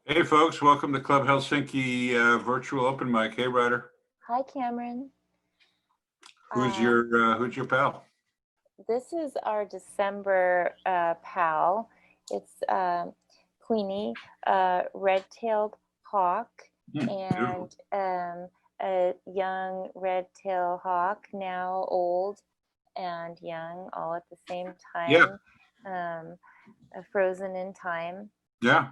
Hey folks, welcome to Club Helsinki virtual open mic. Hey Ryder. Hi Cameron. Who's your pal? This is our December pal. It's Queenie, red-tailed hawk, and a young red-tailed hawk, now old and young, all at the same time. Yeah. Frozen in time. Yeah.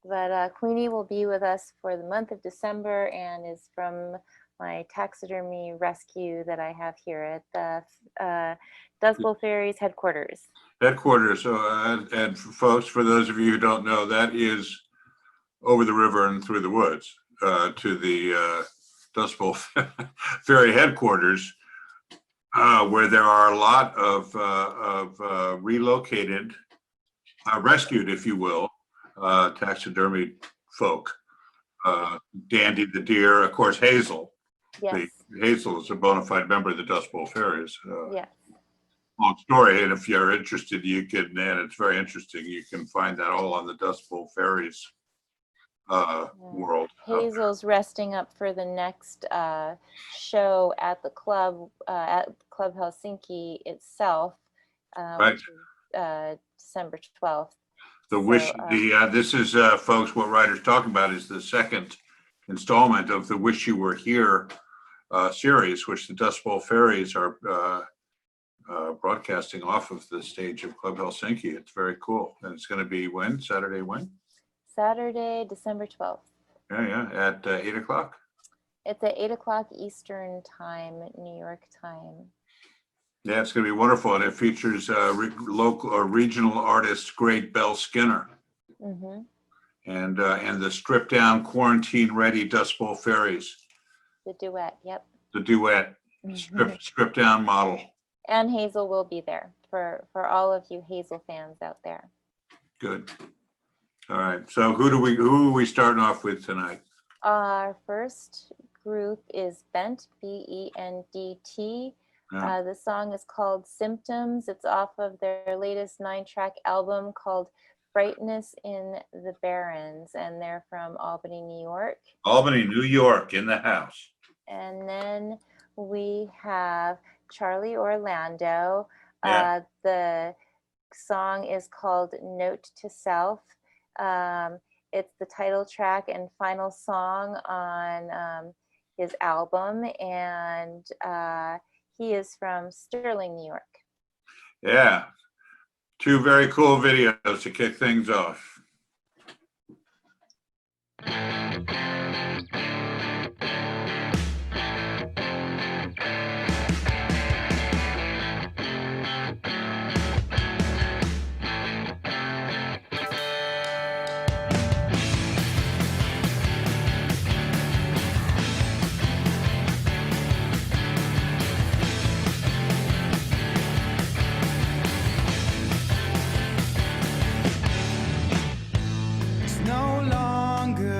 But Queenie will be with us for the month of December and is from my taxidermy rescue that I have here at the Dust Bowl Ferries headquarters. And folks, for those of you who don't know, that is over the river and through the woods to the Dust Bowl Ferry headquarters, where there are a lot of relocated, rescued, if you will, taxidermy folk. Dandy the deer, of course, Hazel. Yes. Hazel is a bona fide member of the Dust Bowl Ferries. Yes. Long story, and if you're interested, you can, and it's very interesting, you can find that all on the Dust Bowl Ferries world. Hazel's resting up for the next show at the club, at Club Helsinki itself, Right. which is December 12th. This is, folks, what Ryder's talking about is the second installment of the Wish You Were Here series, which the Dust Bowl Ferries are broadcasting off of the stage of Club Helsinki. It's very cool. And it's going to be when? Saturday when? Saturday, December 12th. Yeah, at 8 o'clock. It's at 8 o'clock Eastern time, New York time. Yeah, it's going to be wonderful, and it features local or regional artist Great Belle Skinner, and the stripped down, quarantine ready Dust Bowl Ferries. The duet, yep. The duet, stripped down model. And Hazel will be there for all of you Hazel fans out there. Good. All right. So who are we starting off with tonight? Our first group is Bent, B-E-N-D-T. Yeah. The song is called Symptoms. It's off of their latest 9-track album called Brightness in the Barrens, and they're from Albany, New York. Albany, New York, in the house. And then we have Charlie Orlando. Yeah. The song is called Note to Self. It's the title track and final song on his album, and he is from Sterling, New York. Yeah, two very cool videos to kick things off. No longer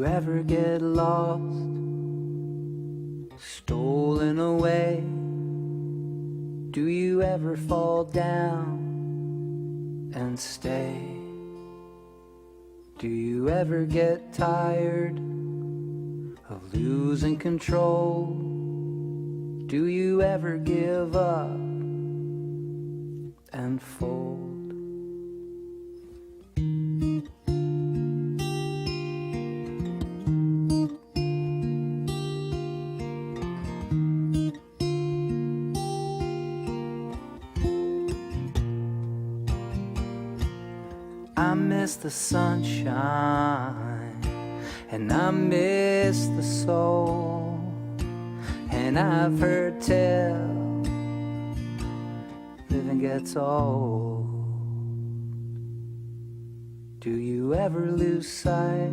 you ever get lost, stolen away? Do you ever fall down and stay? Do you ever get tired of losing control? Do you ever give up and fold? I miss the sunshine, and I miss the soul, and I've heard tell living gets old. Do you ever lose sight?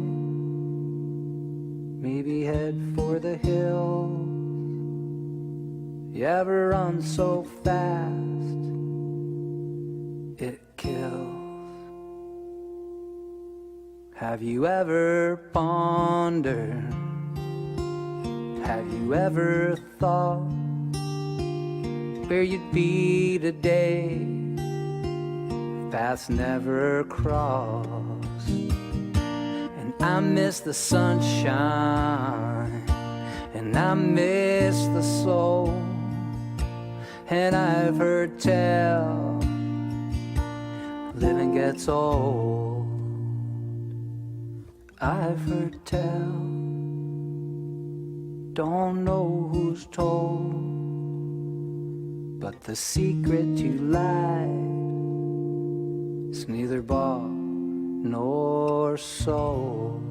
Maybe head for the hill. You ever run so fast it kills? Have you ever pondered? Have you ever thought where you'd be today if paths never crossed? And I miss the sunshine, and I miss the soul, and I've heard tell living gets old. I've heard tell, don't know who's told, but the secret to life is neither bought nor sold.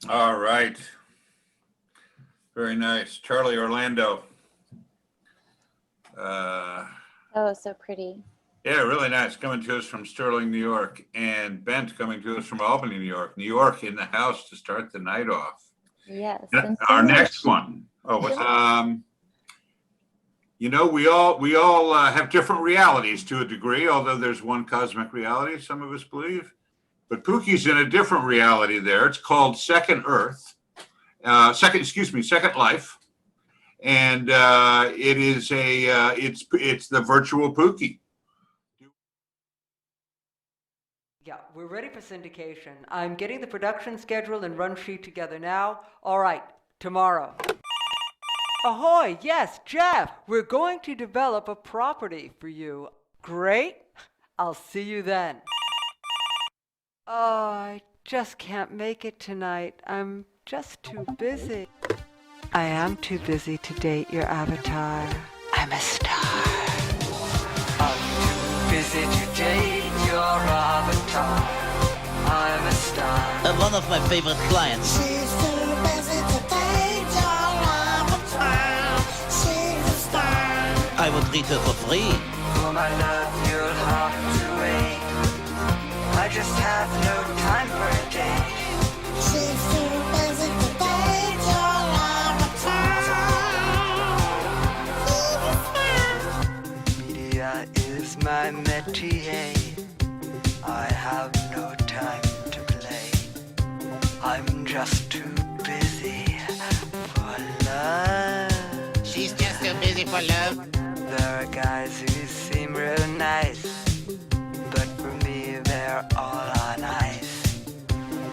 All right. Very nice. Charlie Orlando. Oh, so pretty. Yeah, really nice. Coming to us from Sterling, New York. And Bent coming to us from Albany, New York. New York in the house to start the night off. Yes. And our next one. Oh, what's you know, we all have different realities to a degree, although there's one cosmic reality, some of us believe. But Pookie's in a different reality there. It's called Second Earth, Second Life, and it is it's the virtual Pookie. Yeah, we're ready for syndication. I'm getting the production schedule and run sheet together now. All right, tomorrow. Ahoy, yes, Jeff, we're going to develop a property for you. Great, I'll see you then. Oh, I just can't make it tonight. I'm just too busy. I am too busy to date your avatar. I'm a star. I'm too busy to date your avatar. I'm a star. One of my favorite clients. She's too busy to date your avatar. She's a star. I would treat her for free. For my love, you'll have to wait. I just have no time for a date. She's too busy to date your avatar. Media is my métier. I have no time to play. I'm just too busy for love. She's just too busy for love. There are guys who seem real nice, but for me they're all on ice.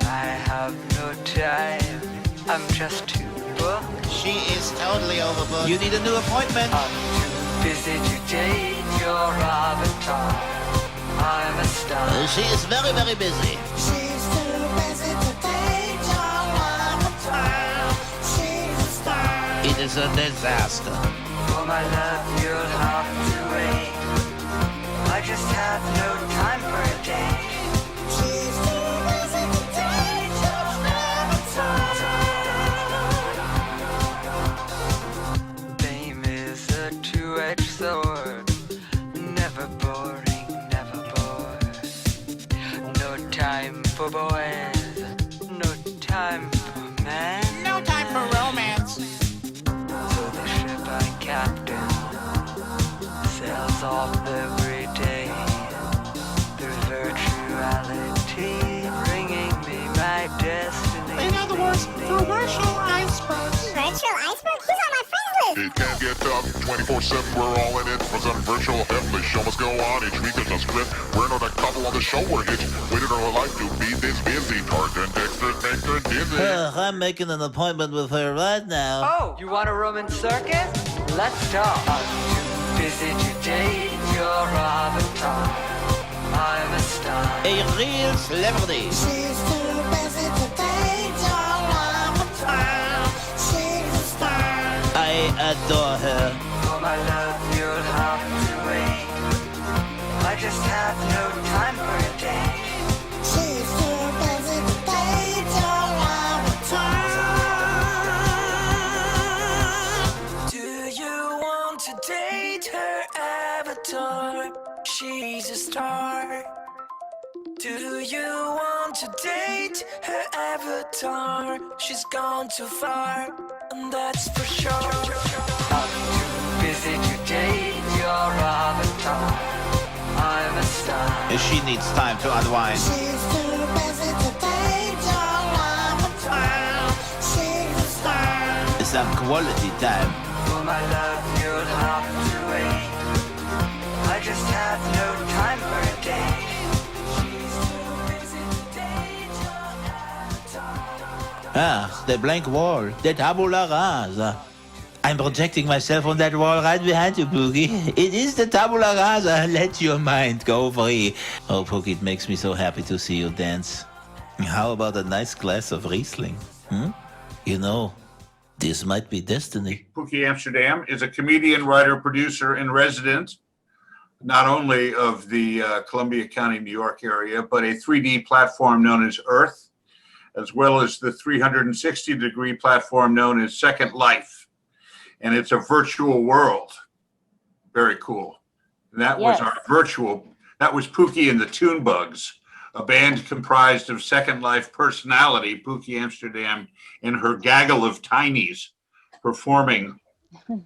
I have no time, I'm just too booked. She is totally overbooked. You need a new appointment. I'm too busy to date your avatar. I'm a star. She is very, very busy. She's too busy to date your avatar. She's a star. It is a disaster. For my love, you'll have to wait. I just have no time for a date. She's too busy to date your avatar. Fame is a two-edged sword. Never boring, never bored. No time for boys, no time for men. No time for romance. So the ship I captain sails off every day through virtuality, bringing me my destiny. In other words, through virtual icebergs. Virtual iceberg? He's on my friends list. It can get tough, 24/7, we're all in it. For some virtual hell, the show must go on. Each week there's a script. We're not a couple on the show, we're hitched. Waited our life to be this busy. Tarzan, Dexter, make her dizzy. I'm making an appointment with her right now. Oh, you want a Roman circus? Let's talk. I'm too busy to date your avatar. I'm a star. A real celebrity. She's too busy to date your avatar. She's a star. I adore her. For my love, you'll have to wait. I just have no time for a date. She's too busy to date your avatar. Do you want to date her avatar? She's a star. Do you want to date her avatar? She's gone too far, and that's for sure. I'm too busy to date your avatar. I'm a star. She needs time to unwind. She's too busy to date your avatar. She's a star. Some quality time. For my love, you'll have to wait. I just have no time for a date. She's too busy to date your avatar. Ah, the blank wall. The tabula rasa. I'm projecting myself on that wall right behind you, Pookie. It is the tabula rasa. Let your mind go free. Oh, Pookie, it makes me so happy to see you dance. How about a nice glass of Riesling? You know, this might be destiny. Pookie Amsterdam is a comedian, writer, producer, and resident, not only of the Columbia County, New York area, but a 3D platform known as Earth, as well as the 360-degree platform known as Second Life. And it's a virtual world. Very cool. And that was our virtual, that was Pookie and the Toon Bugs, a band comprised of Second Life personality, Pookie Amsterdam, and her gaggle of tinies performing. And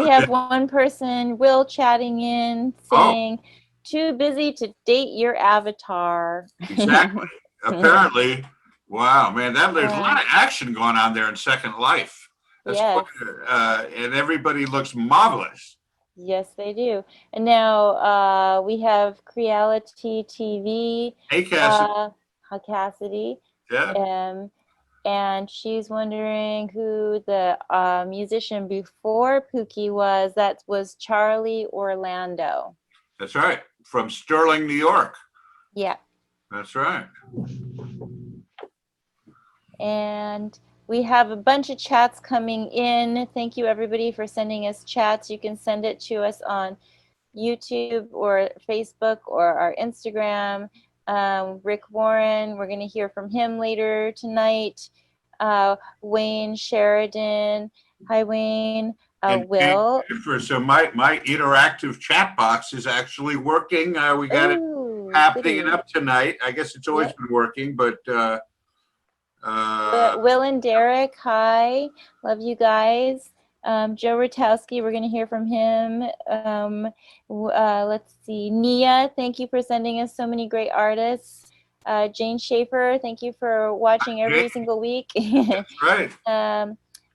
we have one person, Will, chatting in, saying, too busy to date your avatar. Exactly. Apparently, wow, man, there's a lot of action going on there in Second Life. That's and everybody looks marvelous. Yes, they do. And now we have Creality TV. Hey, Cassie. Cassidy. Yeah. And she's wondering who the musician before Pookie was. That was Charlie Orlando. That's right. From Sterling, New York. Yeah. That's right. And we have a bunch of chats coming in. Thank you, everybody, for sending us chats. You can send it to us on YouTube or Facebook or our Instagram. Rick Warren, we're going to hear from him later tonight. Wayne Sheridan. Hi, Wayne. Will. So my interactive chat box is actually working. We got it happening up tonight. I guess it's always been working, but Will and Derek, hi. Love you guys. Joe Rotowski, we're going to hear from him. Let's see. Nia, thank you for sending us so many great artists. Jane Schaefer, thank you for watching every single week. That's right.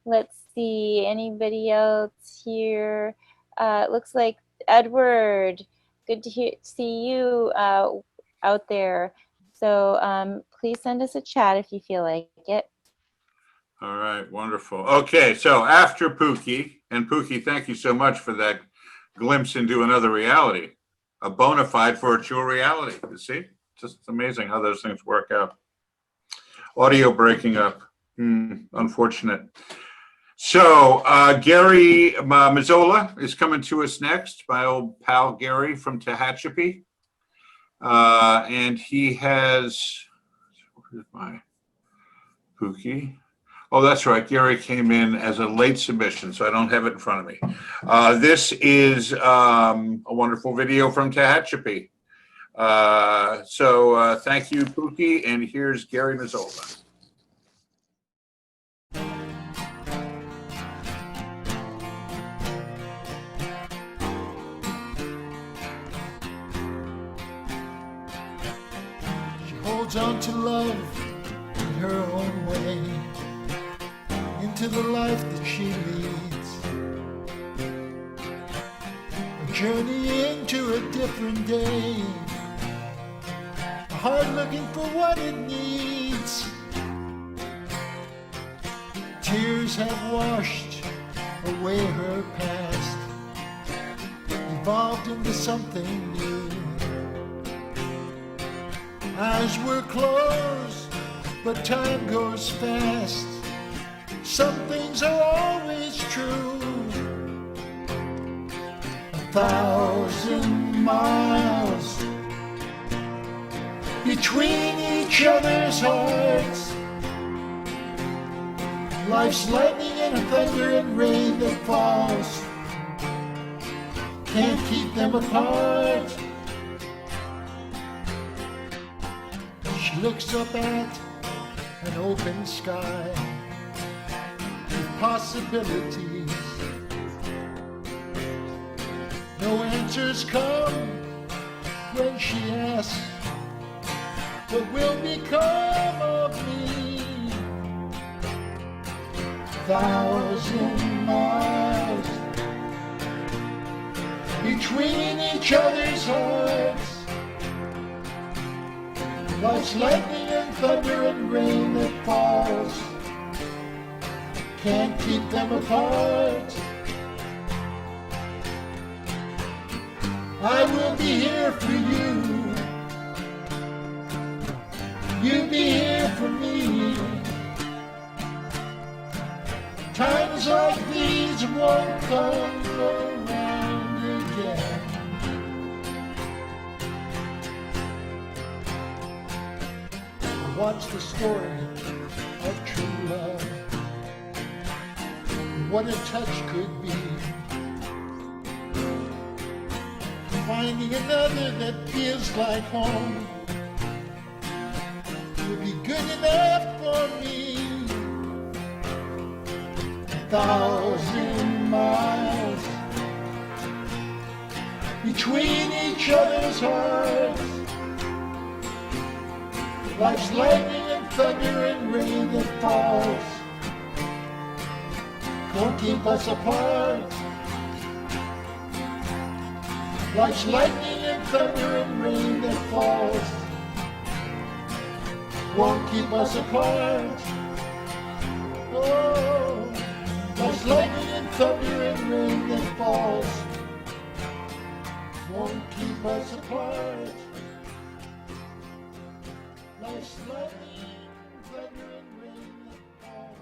Let's see. Anybody else here? It looks like Edward. Good to see you out there. So please send us a chat if you feel like it. All right, wonderful. Okay, so after Pookie, and Pookie, thank you so much for that glimpse into another reality, a bona fide virtual reality. You see, just amazing how those things work out. Audio breaking up, unfortunate. So Gary Mazzola is coming to us next, my old pal Gary from Tehachapi. And he has, where's my Pookie? Oh, that's right. Gary came in as a late submission, so I don't have it in front of me. This is a wonderful video from Tehachapi. Thank you, Pookie, and here's Gary Mazzola. She holds on to love in her own way, into the life that she leads. A journey into a different day, a heart looking for what it needs. Tears have washed away her past, evolved into something new. Eyes were closed, but time goes fast. Some things are always true. 1,000 miles between each other's hearts. Life's lightning and thunder and rain that falls can't keep them apart. She looks up at an open sky with possibilities. No answers come when she asks, what will become of me? 1,000 miles between each other's hearts. Life's lightning and thunder and rain that falls can't keep them apart. I will be here for you. You be here for me. Times like these won't come around again. Watch the story of true love, what a touch could be. Finding another that feels like home will be good enough for me. 1,000 miles between each other's hearts. Life's lightning and thunder and rain that falls won't keep us apart. Life's lightning and thunder and rain that falls won't keep us apart. Oh, life's lightning and thunder and rain that falls won't keep us apart. Life's lightning, thunder and rain that falls.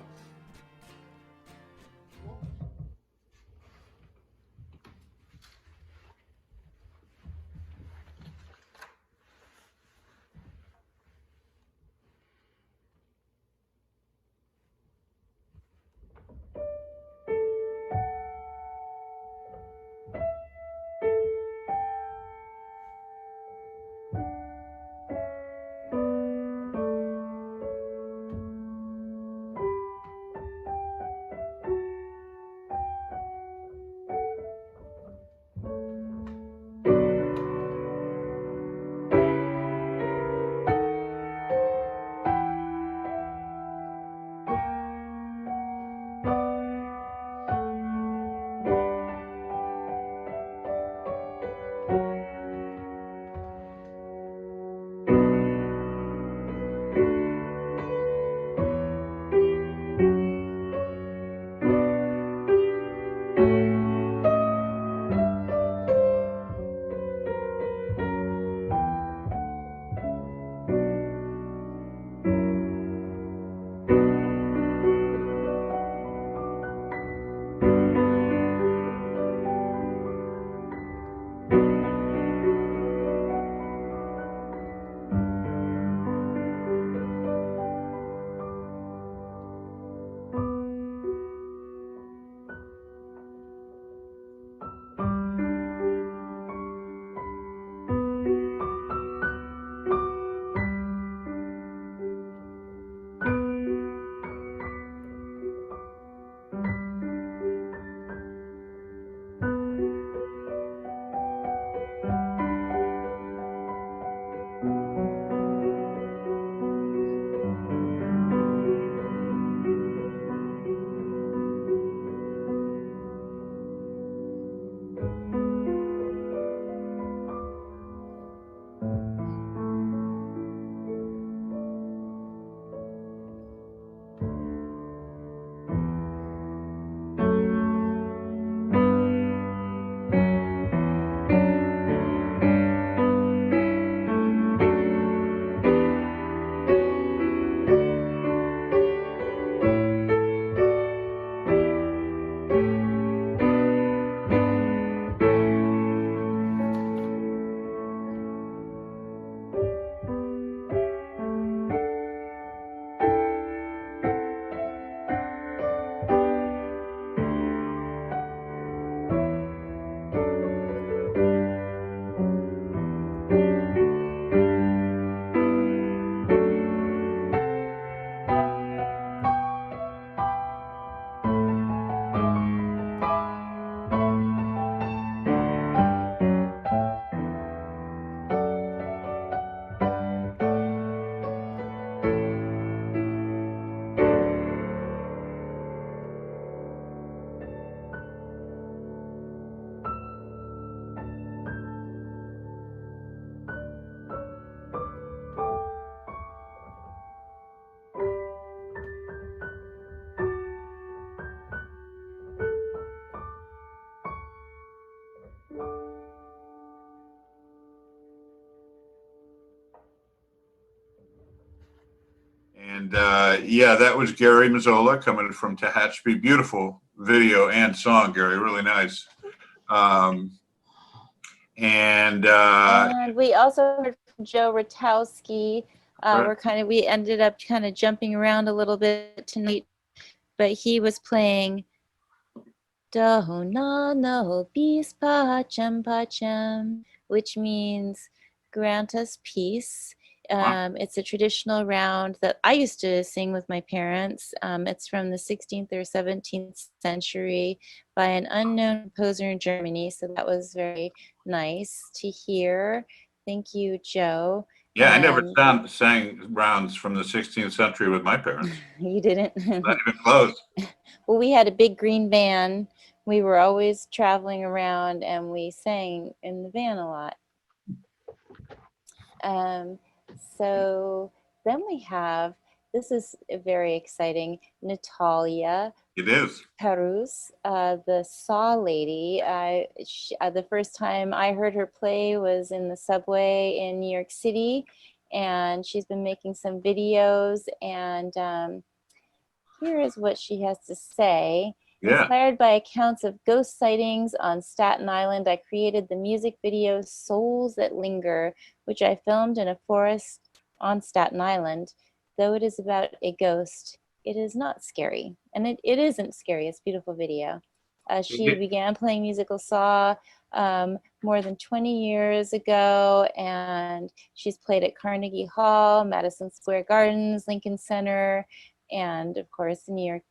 And yeah, that was Gary Mazzola coming from Tehachapi. Beautiful video and song, Gary. Really nice. And we also heard from Joe Ratowski. right. We ended up kind of jumping around a little bit tonight, but he was playing Do na no bis pacem pacem, which means grant us peace. It's a traditional round that I used to sing with my parents. It's from the 16th or 17th century by an unknown composer in Germany. So that was very nice to hear. Thank you, Joe. Yeah, I never And sang rounds from the 16th century with my parents. you didn't? Not even close. Well, we had a big green van. We were always traveling around and we sang in the van a lot. So then we have, this is very exciting, Natalia It is. Perus, the Saw Lady. The first time I heard her play was in the subway in New York City, and she's been making some videos, and here is what she has to say. Yeah. Inspired by accounts of ghost sightings on Staten Island, I created the music video Souls That Linger, which I filmed in a forest on Staten Island. Though it is about a ghost, it is not scary. And it isn't scary. It's a beautiful video. She began playing musical saw more than 20 years ago, and she's played at Carnegie Hall, Madison Square Gardens, Lincoln Center, and of course the New York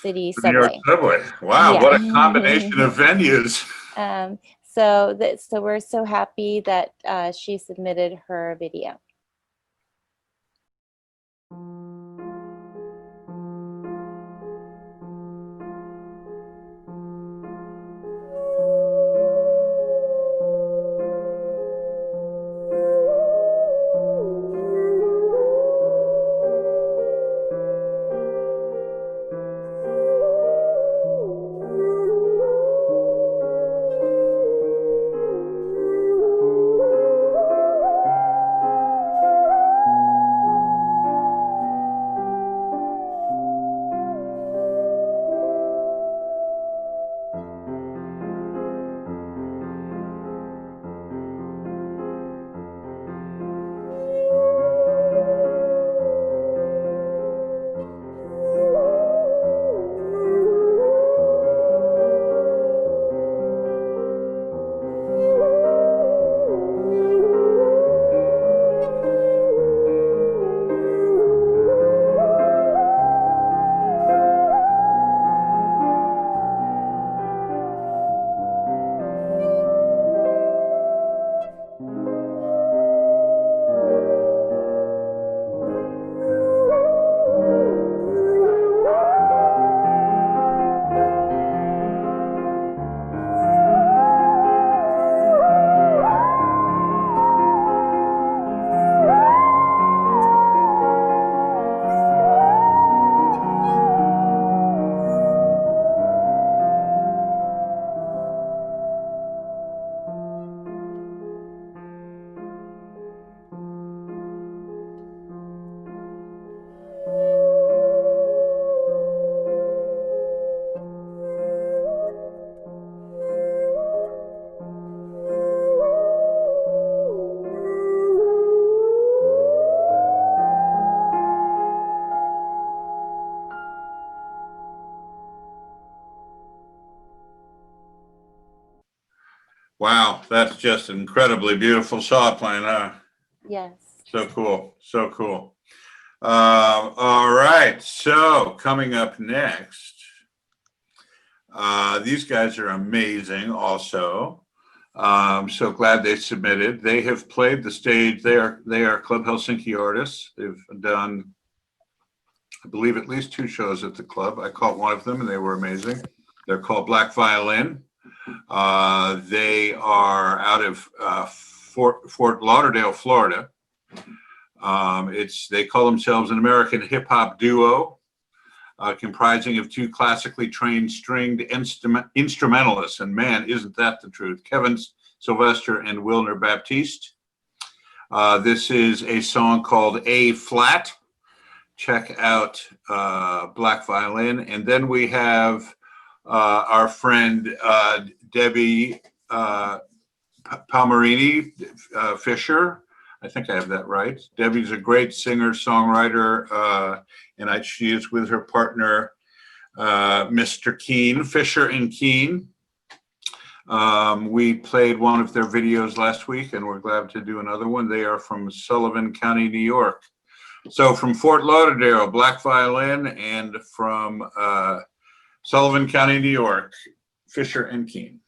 City New York subway. subway. Wow, Yeah. what a combination of venues. So we're so happy that she submitted her video. Wow, that's just incredibly beautiful saw playing, huh? Yes. So cool, so cool. All right, so coming up next, these guys are amazing also. So glad they submitted. They have played the stage. They are Club Helsinki artists. They've done, I believe, at least 2 shows at the club. I caught one of them and they were amazing. They're called Black Violin. They are out of Fort Lauderdale, Florida. They call themselves an American hip hop duo, comprising of 2 classically trained stringed instrumentalists. And man, isn't that the truth? Kevin Sylvester and Wilner Baptiste. This is a song called A Flat. check out Black Violin. And then we have our friend Debbie Palmerini Fisher. I think I have that right. Debbie's a great singer, songwriter, and she is with her partner, Mr. Keene, Fisher and Keene. We played one of their videos last week, and we're glad to do another one. They are from Sullivan County, New York. So from Fort Lauderdale, Black Violin, and from Sullivan County, New York, Fisher and Keene.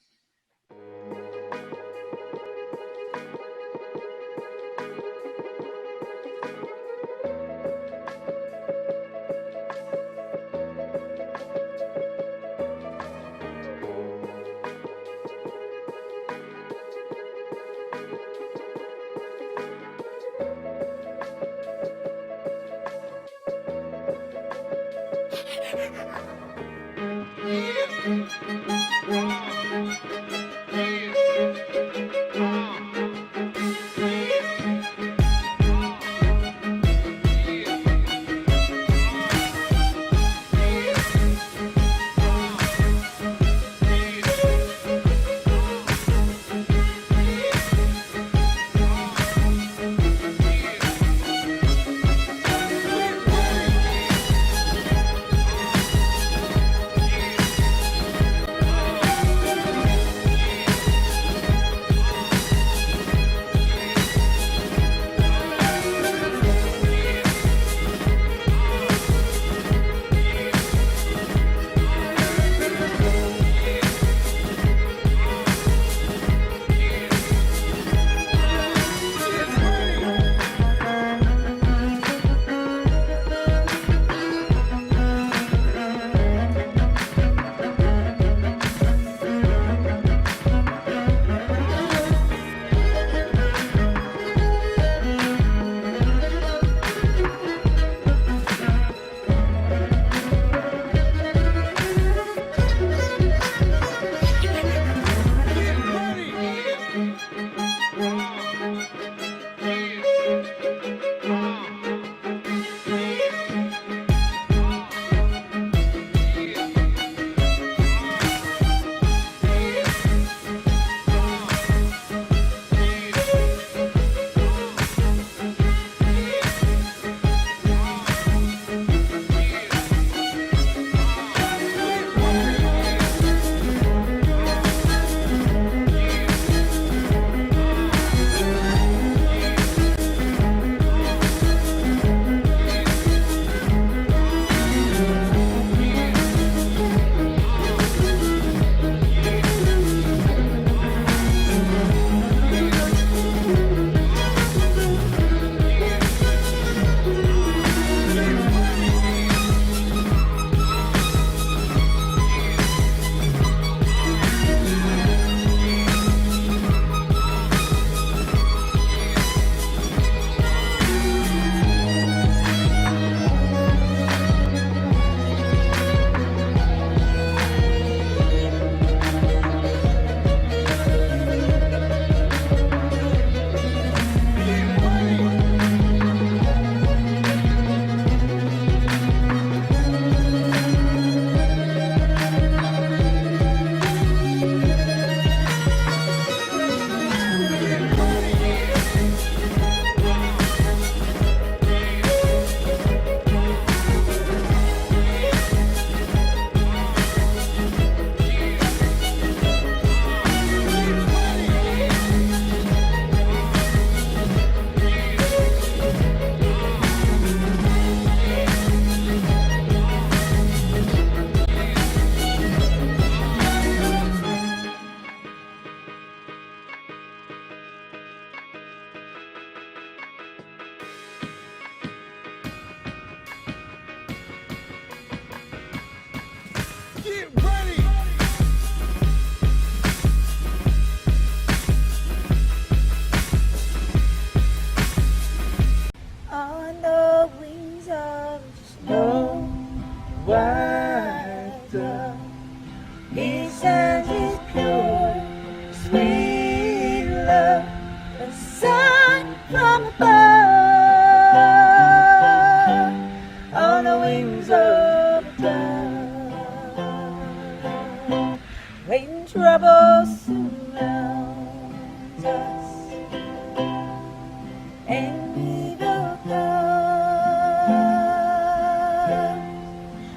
and evil comes.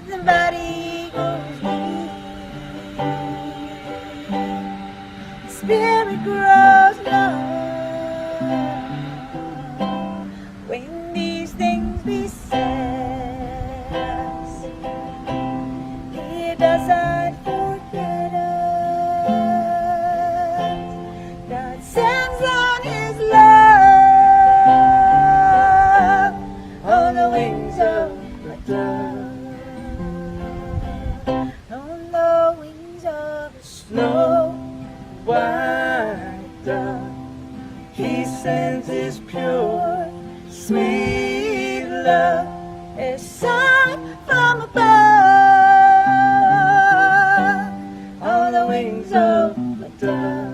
The body goes weak, spirit grows low. When these things beset us, He doesn't forget us. God sends on His love on the wings of a dove, on the wings of a snow white dove. He sends His pure, sweet love, a sign from above, on the wings of a dove.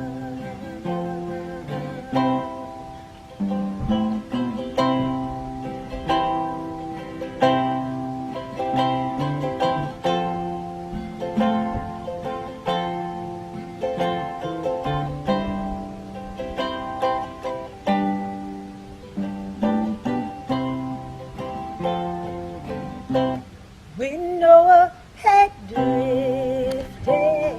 When Noah had drifted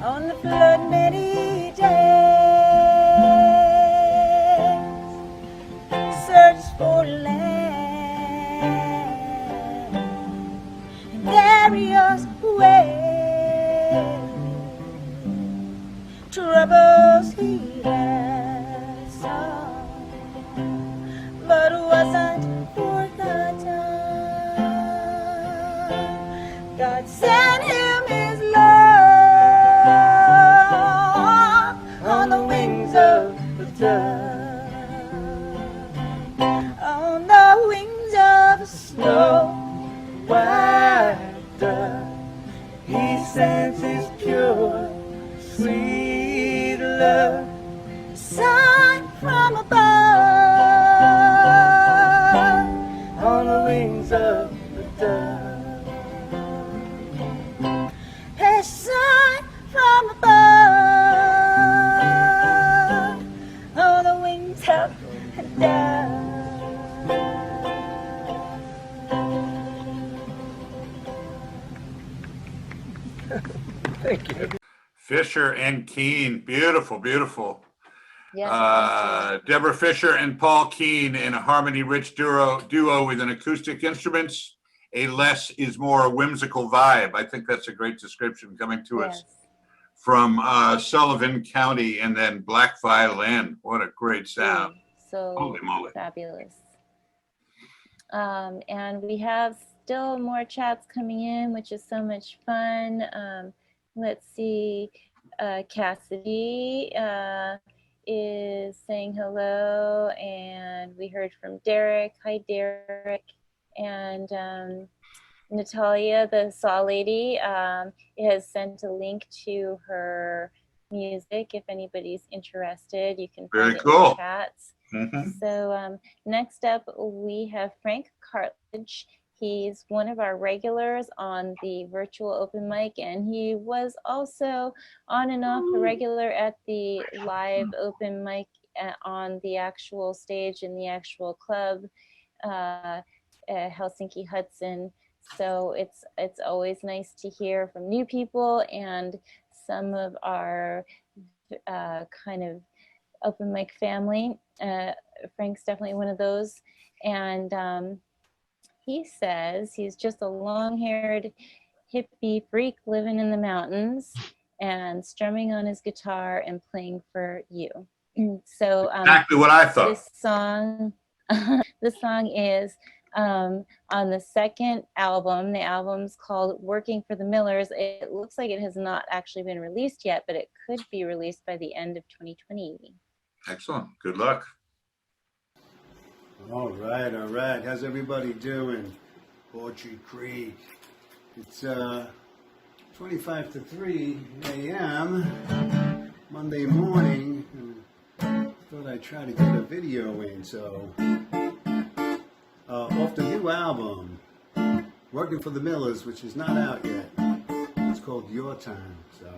on the flood many days, searched for land in various ways. Troubles he had some, but wasn't forgotten. God sent him His love on the wings of the dove, on the wings of a snow white dove. He sends His pure, sweet love, sign from above, on the wings of the dove. A sign from above, on the wings of the dove. Fisher and Keene, beautiful, beautiful. Yes, thank you. Deborah Fisher and Paul Keene in a harmony-rich duo with an acoustic instruments. A less is more whimsical vibe. I think that's a great description coming to us Yes. from Sullivan County and then Black Violin. What a great sound. So Holy moly. fabulous. And we have still more chats coming in, which is so much fun. Let's see, Cassidy is saying hello, and we heard from Derek. Hi, Derek. And Natalia, the Saw Lady, has sent a link to her music. If anybody's interested, you can Very find it in cool. the chats. Mhm. So next up, we have Frank Cartledge. He's one of our regulars on the virtual open mic, and he was also on and off a regular at the live open mic on the actual stage in the actual club, Helsinki Hudson. So it's always nice to hear from new people and some of our kind of open mic family. Frank's definitely one of those. And he says he's just a long-haired hippie freak living in the mountains and strumming on his guitar and playing for you. So Exactly what I thought. this song, the song is on the second album. The album's called Working for the Millers. It looks like it has not actually been released yet, but it could be released by the end of 2020. Excellent. Good luck. All right, all right. How's everybody doing? Orchard Creek. It's 25 to 3 a.m. Monday morning. And thought I'd try to get a video in. So, off the new album, Working for the Millers, which is not out yet. It's called Your Time. So.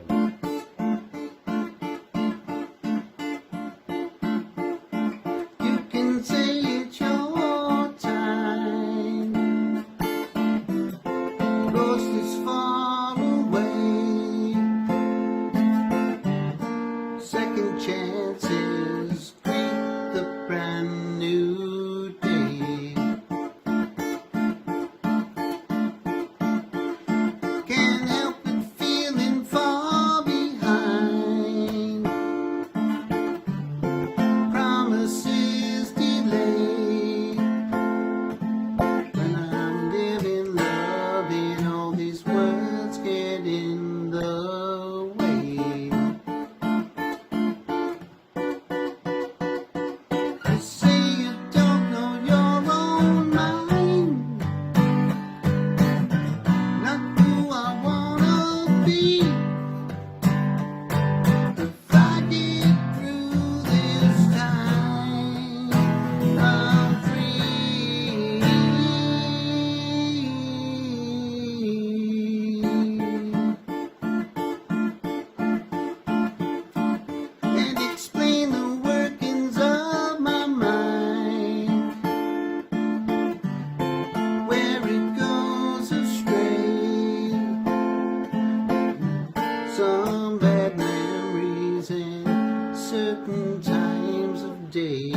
day.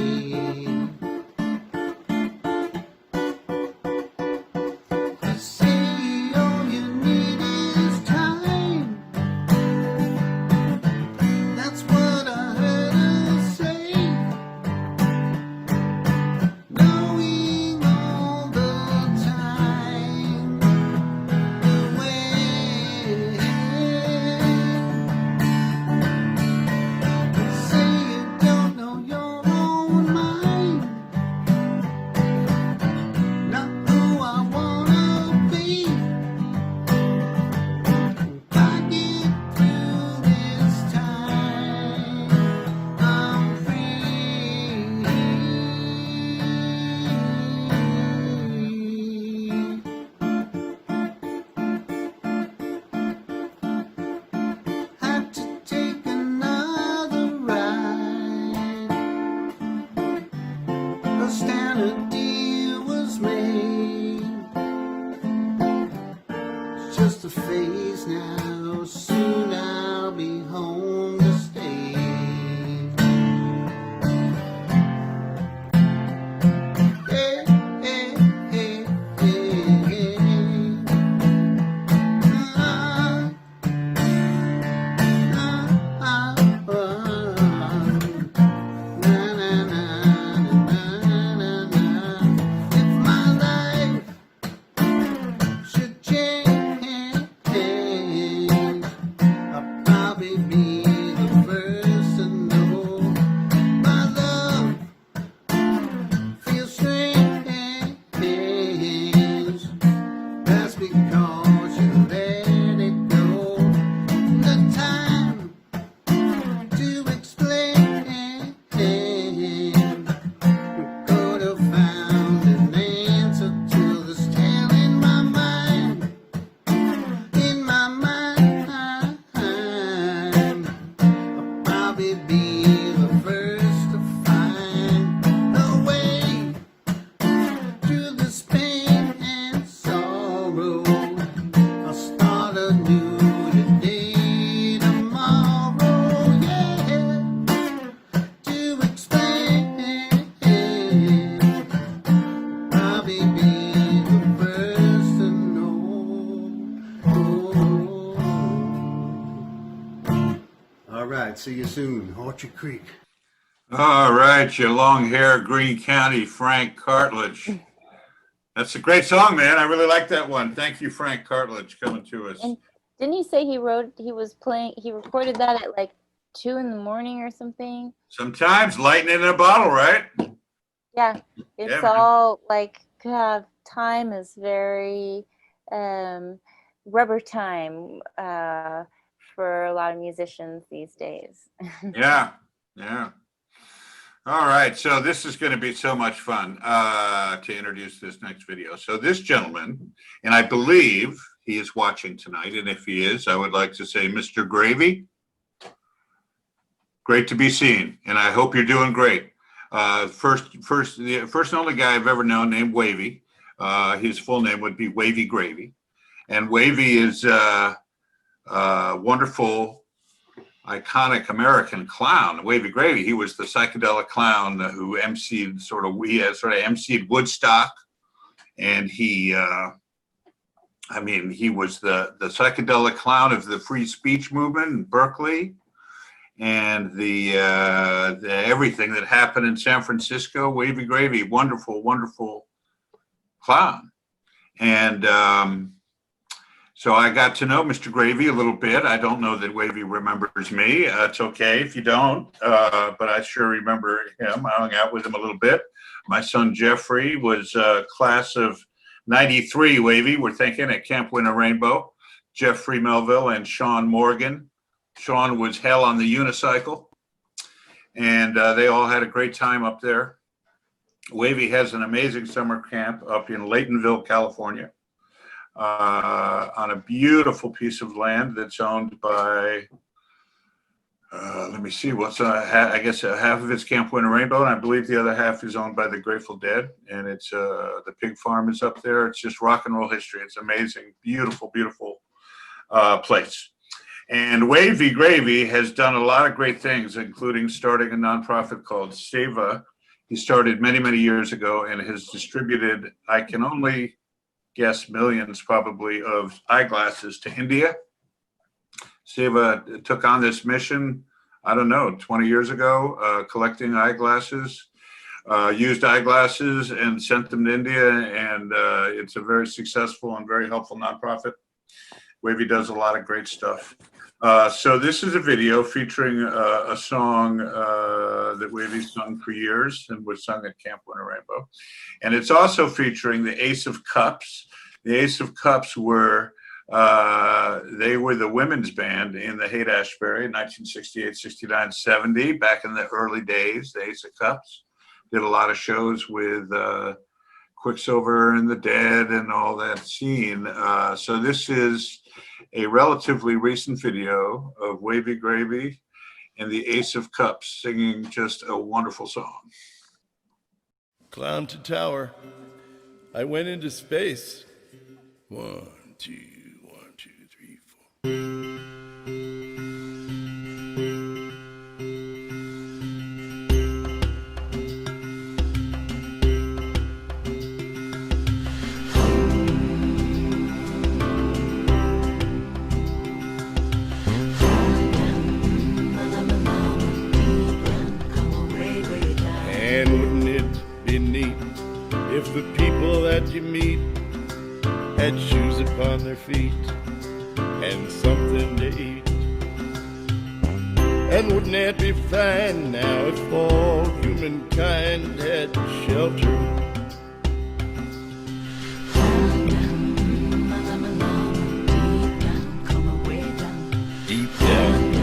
You say all you need is time. That's what I heard her say. Knowing all the time the way. Say you don't know your own mind. Not who I wanna be. If I get through this time, I'm free. Had to take another ride. A standard deal was made. It's just a phase now. Soon I'll be home to stay. Hey, hey, hey, hey, hey. Ah, ah, ah, ah. Na, na, na, na, na, na. If my life should change, I'll probably be the first to know. My love feels strange. That's because you let it go. The time to explain. Could have found an answer to this tale in my mind. In my mind, I'll probably be the first to find a way through this pain and sorrow. I'll start anew today, tomorrow, yeah. To explain, probably be the first to know. All right, see you soon, Orchard Creek. All right, you long hair, Green County, Frank Cartledge. That's a great song, man. I really like that one. Thank you, Frank Cartledge, coming to us. And didn't you say he recorded that at like 2 in the morning or something? Sometimes lightning in a bottle, right? Yeah, it's Yeah, man. all like, God, time is very rubber time for a lot of musicians these days. Yeah, yeah. All right, so this is going to be so much fun to introduce this next video. So this gentleman, and I believe he is watching tonight, and if he is, I would like to say, Mr. Gravy, great to be seen, and I hope you're doing great. The first and only guy I've ever known named Wavy. His full name would be Wavy Gravy, and Wavy is wonderful, iconic American clown, Wavy Gravy. He was the psychedelic clown who emceed emceed Woodstock, and he was the psychedelic clown of the free speech movement in Berkeley, and the everything that happened in San Francisco. Wavy Gravy, wonderful, wonderful clown, and so I got to know Mr. Gravy a little bit. I don't know that Wavy remembers me. It's okay if you don't, but I sure remember him. I hung out with him a little bit. My son Jeffrey was class of '93, Wavy, we're thinking, at Camp Winter Rainbow. Jeffrey Melville and Sean Morgan. Sean was hell on the unicycle, and they all had a great time up there. Wavy has an amazing summer camp up in Laytonville, California, on a beautiful piece of land that's owned by, let me see, I guess half of it's Camp Winter Rainbow, and I believe the other half is owned by the Grateful Dead, and it's the pig farm is up there. It's just rock and roll history. It's amazing, beautiful, beautiful place. And Wavy Gravy has done a lot of great things, including starting a nonprofit called Seva. He started many, many years ago and has distributed, I can only guess, millions probably of eyeglasses to India. Seva took on this mission, I don't know, 20 years ago, collecting eyeglasses, used eyeglasses and sent them to India. And it's a very successful and very helpful nonprofit. Wavy does a lot of great stuff. So this is a video featuring a song that Wavy sung for years and was sung at Camp Winter Rainbow. And it's also featuring the Ace of Cups. The Ace of Cups were, they were the women's band in the Haight-Ashbury in 1968, 69, 70, back in the early days. The Ace of Cups did a lot of shows with Quicksilver and the Dead and all that scene. So this is a relatively recent video of Wavy Gravy and the Ace of Cups singing just a wonderful song. Clown to tower, I went into space. 1, 2, 1, 2, 3, 4. And wouldn't it be neat if the people that you meet had shoes upon their feet and something to eat? And wouldn't it be fine now if all humankind had shelter? Deep down.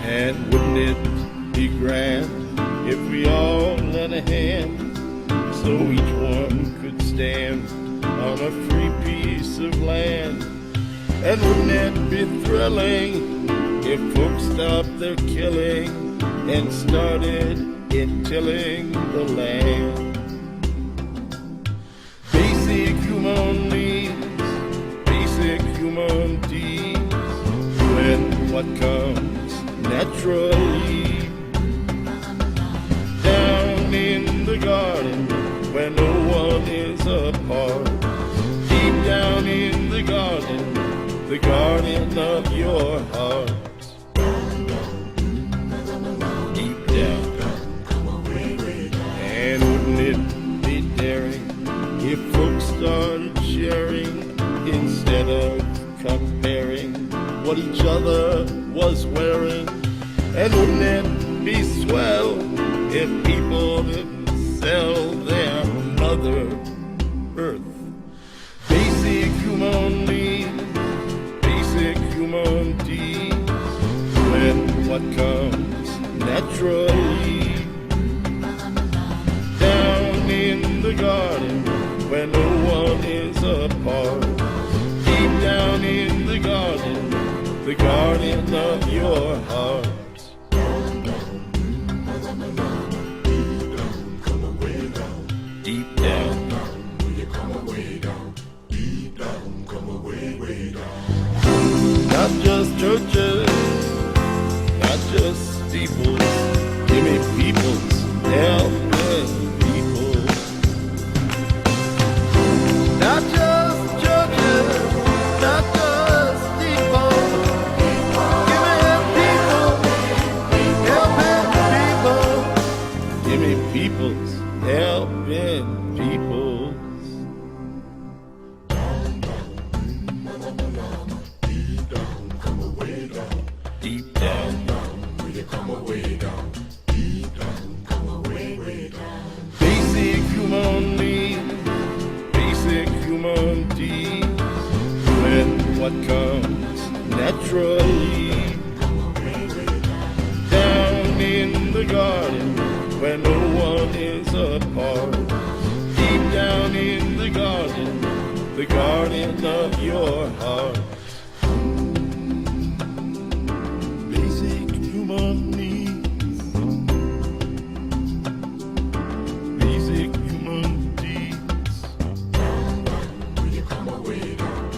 And wouldn't it be grand if we all lent a hand so each one could stand on a free piece of land? And wouldn't it be thrilling if folks stopped their killing and started tilling the land? Basic human needs, basic human deeds, when what comes naturally down in the garden where no one is apart, deep down in the garden of your heart, deep down. And wouldn't it be daring if folks started sharing instead of comparing what each other was wearing? And wouldn't it be swell if people didn't sell their Mother Earth? Basic human needs, basic human deeds, when what comes naturally down in the garden where no one is apart, deep down in the garden of your heart. Deep down. Not just churches, not just steeples, give me peoples, helping people. Not just churches, not just steeples, give me people, helping people. Give me peoples, helping people. Deep down, will you come away down? Deep down, come away, way down. Basic human needs, basic human deeds, when what comes naturally down in the garden where no one is apart, deep down in the garden of your heart. Basic human needs, basic human deeds. Will you come away down?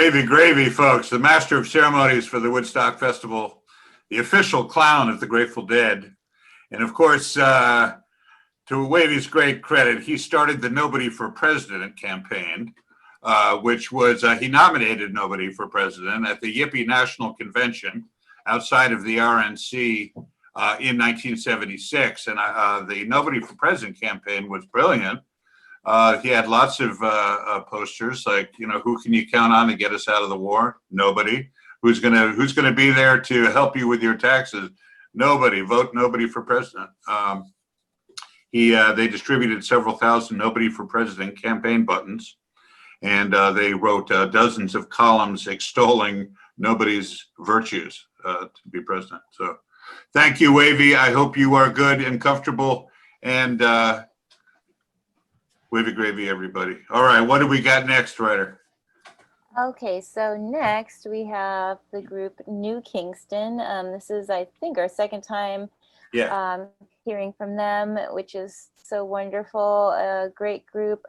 Wavy Gravy, folks, the master of ceremonies for the Woodstock Festival, the official clown of the Grateful Dead. And of course, to Wavy's great credit, he started the Nobody for President campaign, which was, he nominated Nobody for President at the Yippie National Convention outside of the RNC in 1976. And the Nobody for President campaign was brilliant. He had lots of posters like, who can you count on to get us out of the war? Nobody. Who's gonna be there to help you with your taxes? Nobody. Vote Nobody for President. They distributed several thousand Nobody for President campaign buttons, and they wrote dozens of columns extolling Nobody's virtues to be president. So thank you, Wavy. I hope you are good and comfortable, and Wavy Gravy, everybody. All right, what do we got next, Ryder? Okay, so next we have the group New Kingston. This is, I think, our second time hearing from them, which is so wonderful. A great group.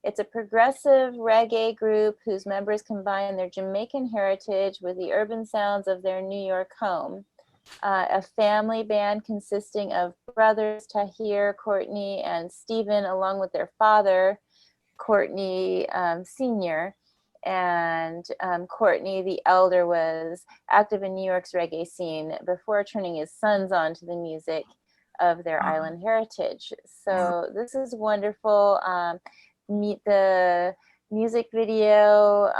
It's a progressive reggae group whose members combine their Jamaican heritage with the urban sounds of their New York home. A family band consisting of brothers Tahir, Courtney, and Stephen, along with their father, Courtney Sr. And Courtney, the elder, was active in New York's reggae scene before turning his sons on to the music of their island heritage. So this is wonderful. The music video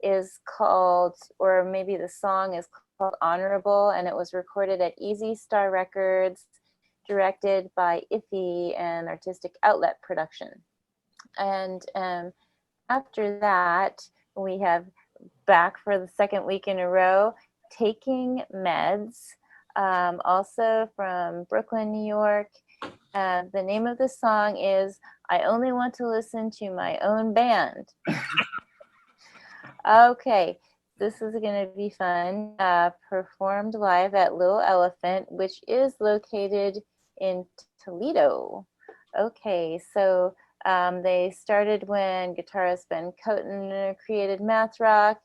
is called, or maybe the song is called Honorable, and it was recorded at Easy Star Records, directed by Iffy and Artistic Outlet Production. And after that, we have back for the second week in a row, Taking Meds, also from Brooklyn, New York. The name of the song is I Only Want to Listen to My Own Band. Okay, this is going to be fun. Performed live at Little Elephant, which is located in Toledo. Okay, so they started when guitarist Ben Coten created math rock,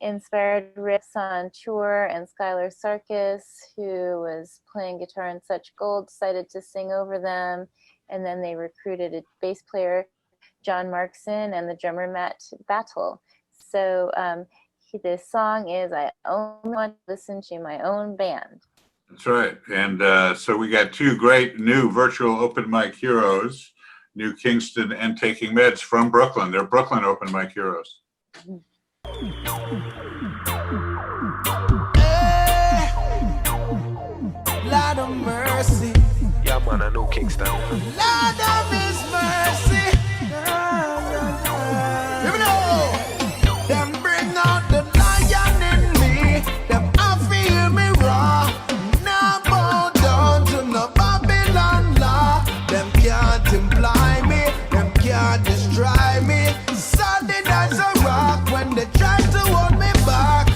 inspired riffs on tour, and Skylar Sarkis, who was playing guitar in Such Gold, decided to sing over them. And then they recruited a bass player, John Markson, and the drummer, Matt Battle. So this song is I Only Want to Listen to My Own Band. That's right. And so we got two great new virtual open mic heroes, New Kingston and Taking Meds from Brooklyn. They're Brooklyn open mic heroes. Hey, Lord of mercy. Yeah, man, I know Kingston. Lord of his mercy. You know, them bring out the lion in me. Them I feel me raw. Now bow down to no Babylon law. Them can't imply me. Them can't destroy me. Solid as a rock when they try to hold me back.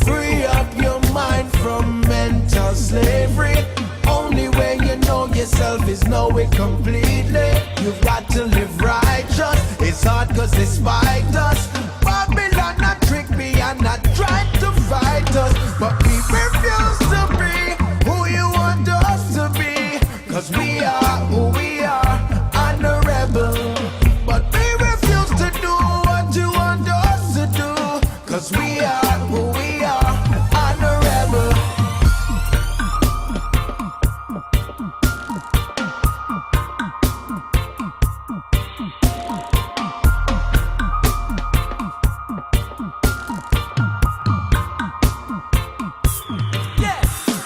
Free up your mind from mental slavery. Only way you know yourself is know it completely. You've got to live righteous. It's hard cause they spite us. Babylon not trick me and not try to fight us. But we refuse to be who you want us to be. Cause we are who we are, and a rebel. But we refuse to do what you want us to do. Cause we are who we are, and a rebel.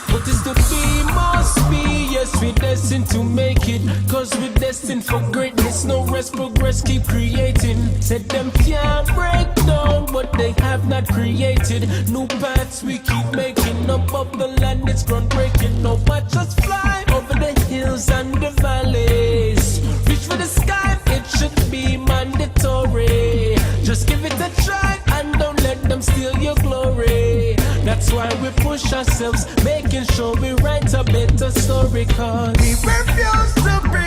What is to be must be. Yes, we're destined to make it. Cause we're destined for greatness. No rest, progress, keep creating. Said them can't break down what they have not created. New paths we keep making. Above the land, it's groundbreaking. No, watch us fly over the hills and the valleys. Reach for the sky, it should be mandatory. Just give it a try and don't let them steal your glory. That's why we push ourselves, making sure we write a better story. Cause we refuse to be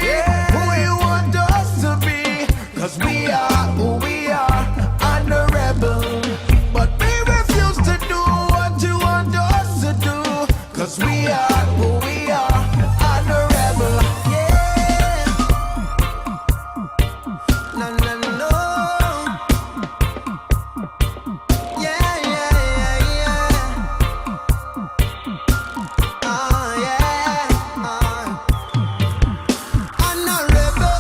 who you want us to be. Cause we are who we are, and a rebel. who we are. I'm a rebel. Yeah. No, no, no. Yeah, yeah, yeah, yeah. Oh, yeah. I'm a rebel.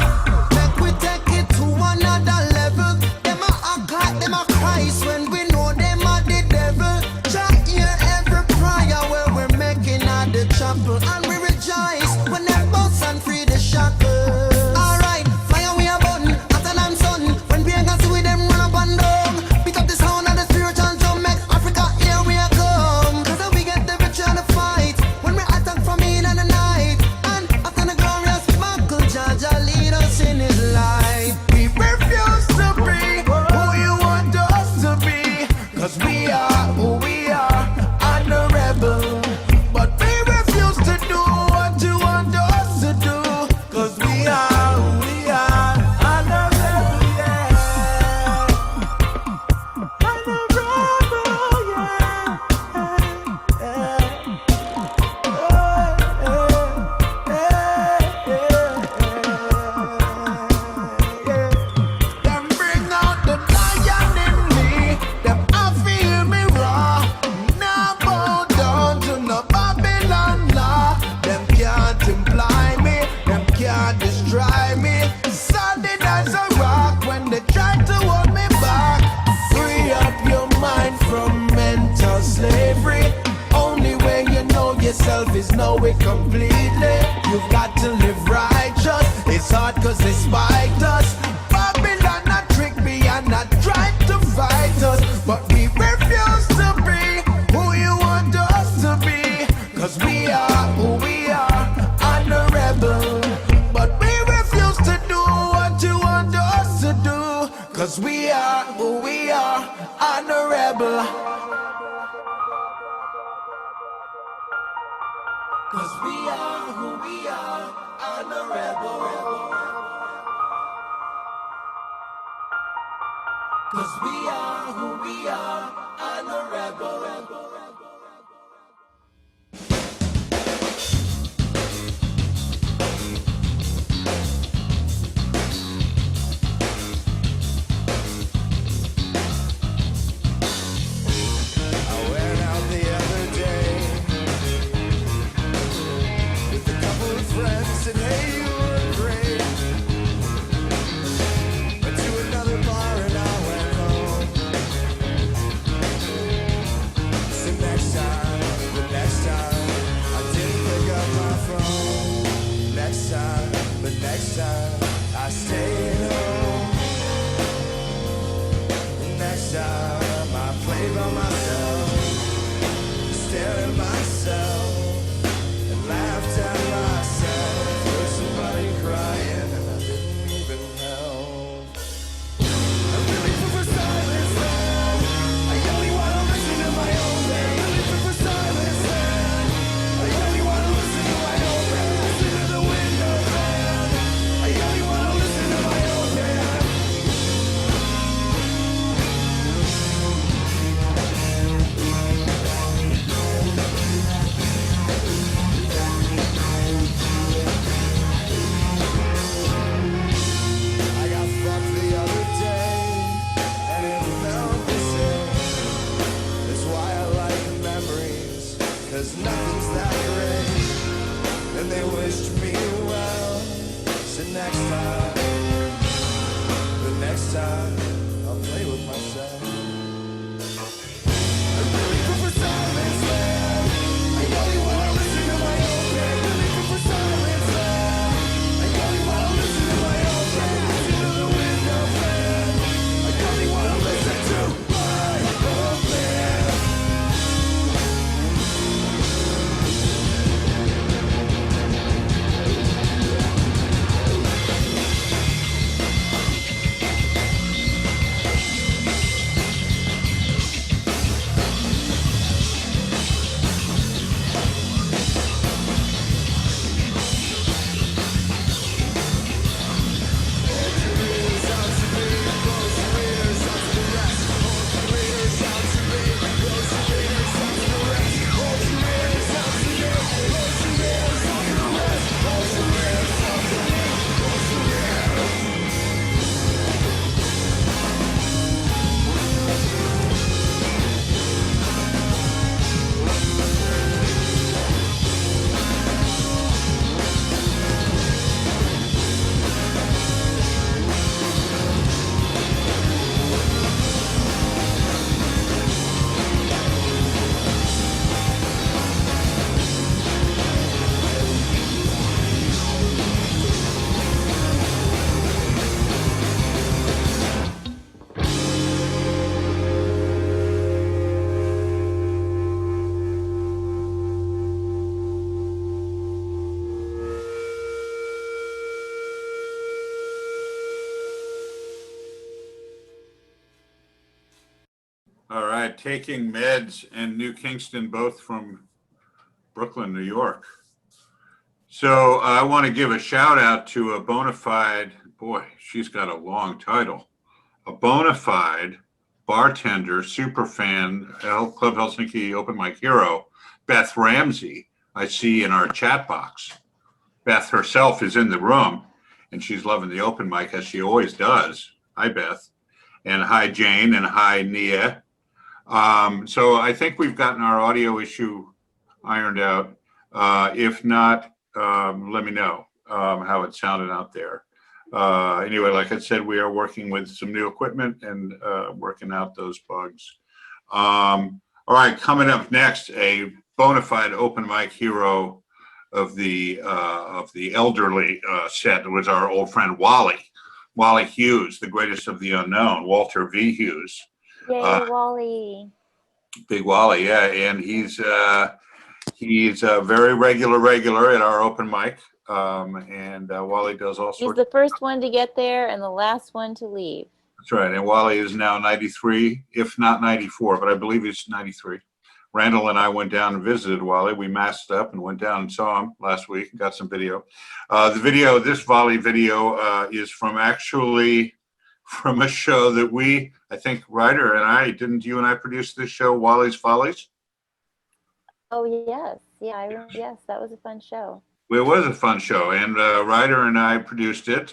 Make we take it to another level. Them a act like them a Christ when we know them a the devil. Try hear every prayer where we're making at the chapel, and we rejoice when they bounce and free the shackles. Alright, fire we a button, hotter than sun. When we can see with them run up and down. Pick up the sound of the spiritual drum, make Africa here we a come. Cause we get the victory on the fight when we attack from in the night. And after the glorious buckle, Jaja lead us in his light. We refuse to be who you want us to be. Cause we are who we are, and a rebel. But we refuse to do what you want us to do. Cause we are who we are, and a rebel, yeah. And a rebel, yeah. Them bring out the lion in me. Them I feel me raw. Now bow down to no Babylon law. Them can't imply me. Them can't destroy me. Solid as a rock when they try to hold me back. Free up your mind from mental slavery. Only way you know yourself is know it completely. You've got to live righteous. It's hard cause they spite us. Babylon not trick me and not try to fight us. But we refuse to be who you want us to be. Cause we are who we are, and a rebel. But we refuse to do what you want us to do. Cause we are who we are, and a rebel. Cause we are who we are, and a rebel. Cause we are who we are, and a rebel. I went out the other day with a couple of friends, and hey, you were great. Went to another bar and I went home. taking meds and New Kingston, both from Brooklyn, New York. So I want to give a shout out to a bona fide, boy, she's got a long title, a bona fide bartender, super fan, Club Helsinki open mic hero, Beth Ramsey, I see in our chat box. Beth herself is in the room and she's loving the open mic as she always does. Hi, Beth. And hi, Jane, and hi, Nia. So I think we've gotten our audio issue ironed out. If not, let me know how it sounded out there. Anyway, like I said, we are working with some new equipment and working out those bugs. All right, coming up next, a bona fide open mic hero of the elderly set was our old friend Wally Hughes, the greatest of the unknown, Walter V. Hughes. Yay, Wally. Big Wally, yeah, and he's a very regular at our open mic, and Wally does all He's sorts. the first one to get there and the last one to leave. That's right, and Wally is now 93, if not 94, but I believe he's 93. Randall and I went down and visited Wally. We masked up and went down and saw him last week and got some video. This Wally video is from a show that I think Ryder and I, didn't you and I produce this show, Wally's Follies? Oh, yes. Yeah, yes, that was a fun show. It was a fun show, and Ryder and I produced it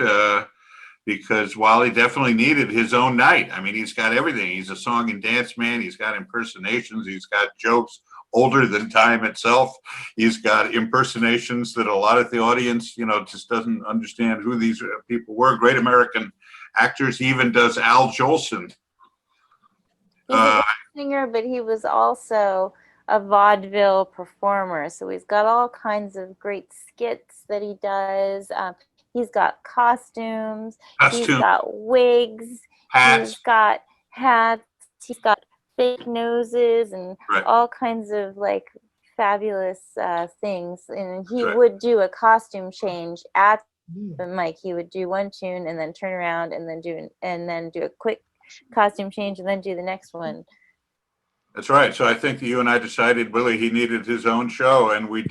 because Wally definitely needed his own night. I mean, he's got everything. He's a song and dance man. He's got impersonations. He's got jokes older than time itself. He's got impersonations that a lot of the audience, just doesn't understand who these people were. Great American actors. He even does Al Jolson. He's a singer, but he was also a vaudeville performer. So he's got all kinds of great skits that he does. He's got costumes. He's got wigs. Hats. He's got hats. He's got fake noses and all kinds of like fabulous things. And he would do a costume change at the mic. He would do one tune and then turn around and then do a quick costume change and then do the next one. That's right. So I think that you and I decided, Willie, he needed his own show, and we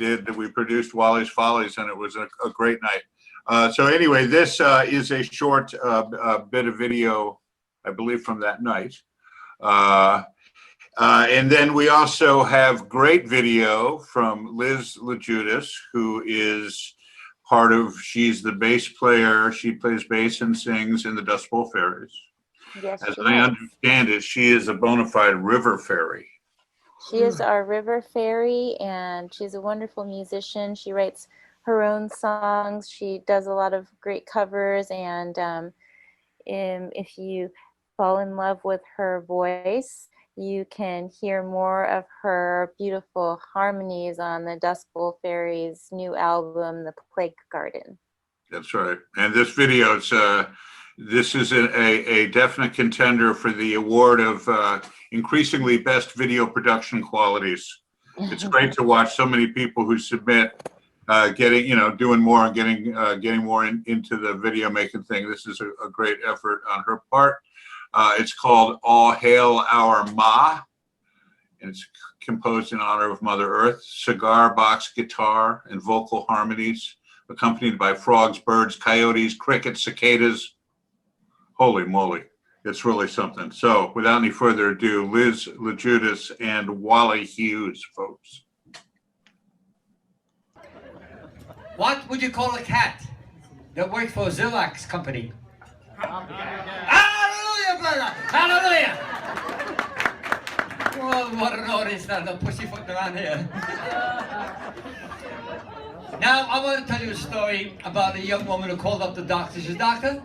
produced Wally's Follies, and it was a great night. So anyway, this is a short bit of video, I believe, from that night. And then we also have great video from Liz LaJudas, who is she's the bass player. She plays bass and sings in the Dust Bowl Fairies. Yes, as I understand it, she is a bona fide river fairy. She is our river fairy, and she's a wonderful musician. She writes her own songs. She does a lot of great covers, and if you fall in love with her voice, you can hear more of her beautiful harmonies on the Dust Bowl Fairies' new album, The Plague Garden. That's right. And this video, this is a definite contender for the award of increasingly best video production qualities. It's great to watch so many people who submit, doing more and getting more into the video making thing. This is a great effort on her part. It's called All Hail Our Ma, and it's composed in honor of Mother Earth. Cigar box guitar and vocal harmonies, accompanied by frogs, birds, coyotes, crickets, cicadas. Holy moly, it's really something. So without any further ado, Liz LaJudas and Wally Hughes, folks. What would you call a cat that works for Xerox company? Hallelujah, brother! Hallelujah! Well, what an audience that they're pussyfooting around here. Now, I want to tell you a story about a young woman who called up the doctor. She says, "Doctor,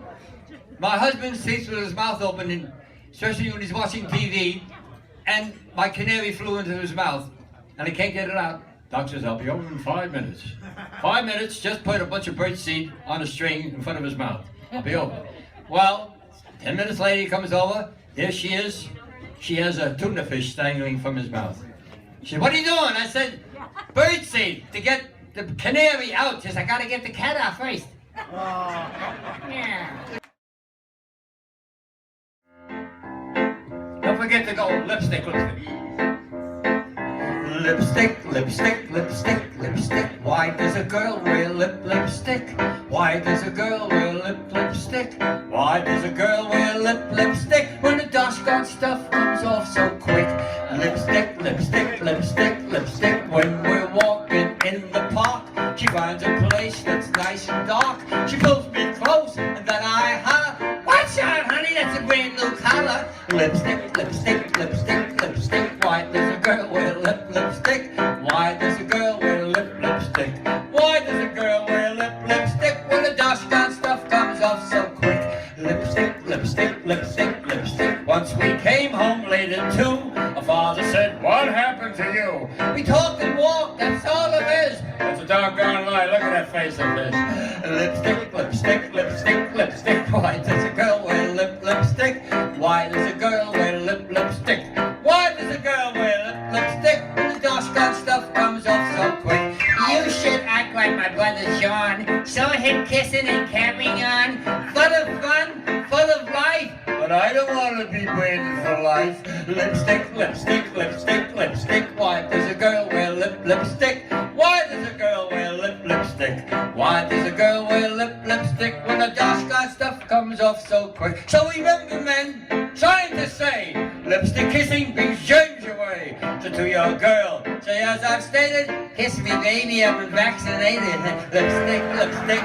my husband sleeps with his mouth open, and especially when he's watching TV, and my canary flew into his mouth, and I can't get it out." Doctors, I'll be over in 5 minutes. 5 minutes, just put a bunch of birdseed on a string in front of his mouth. I'll be over. Well, 10 minutes later, he comes over. There she is. She has a tuna fish dangling from his mouth. She said, "What are you doing?" I said, "Birdseed to get the canary out." She said, "I got to get the cat out first." Yeah. Don't forget to go. Lipstick, lipstick. Lipstick, lipstick, lipstick, lipstick. Why does a girl wear lipstick? Why does a girl wear lipstick? Why does a girl wear lipstick when the doggone stuff comes off so quick? Lipstick, lipstick, lipstick, lipstick. When we're walking in the park, she finds a place that's nice and dark. She pulls me close and then I holler, "Watch out, honey, that's a brand new color." Lipstick, lipstick, lipstick, lipstick. Why does a girl wear lipstick? Why does a girl wear lipstick? Why does a girl wear lipstick when the doggone stuff comes off so quick? Lipstick, lipstick, lipstick, lipstick. Once we came home late at 2, our father said, "What happened to you?" We talked and walked, that's all it is. It's a doggone lie, look at that face of his. Lipstick, lipstick, lipstick, lipstick. Why does a girl wear lipstick? Why does a girl wear lipstick? Why does a girl wear lipstick when the doggone stuff comes off so quick? You should act like my brother Sean. Show him kissing and carrying on. Full of fun, full of life. But I don't want to be waiting for life. Lipstick, lipstick, lipstick, lipstick. Why does a girl wear lipstick? Why does a girl wear lipstick? Why does a girl wear lipstick when the doggone stuff comes off so quick? So remember, men, trying to say lipstick kissing brings germs away. So to your girl, say as I've stated, kiss me baby, I'm vaccinated. Lipstick, lipstick.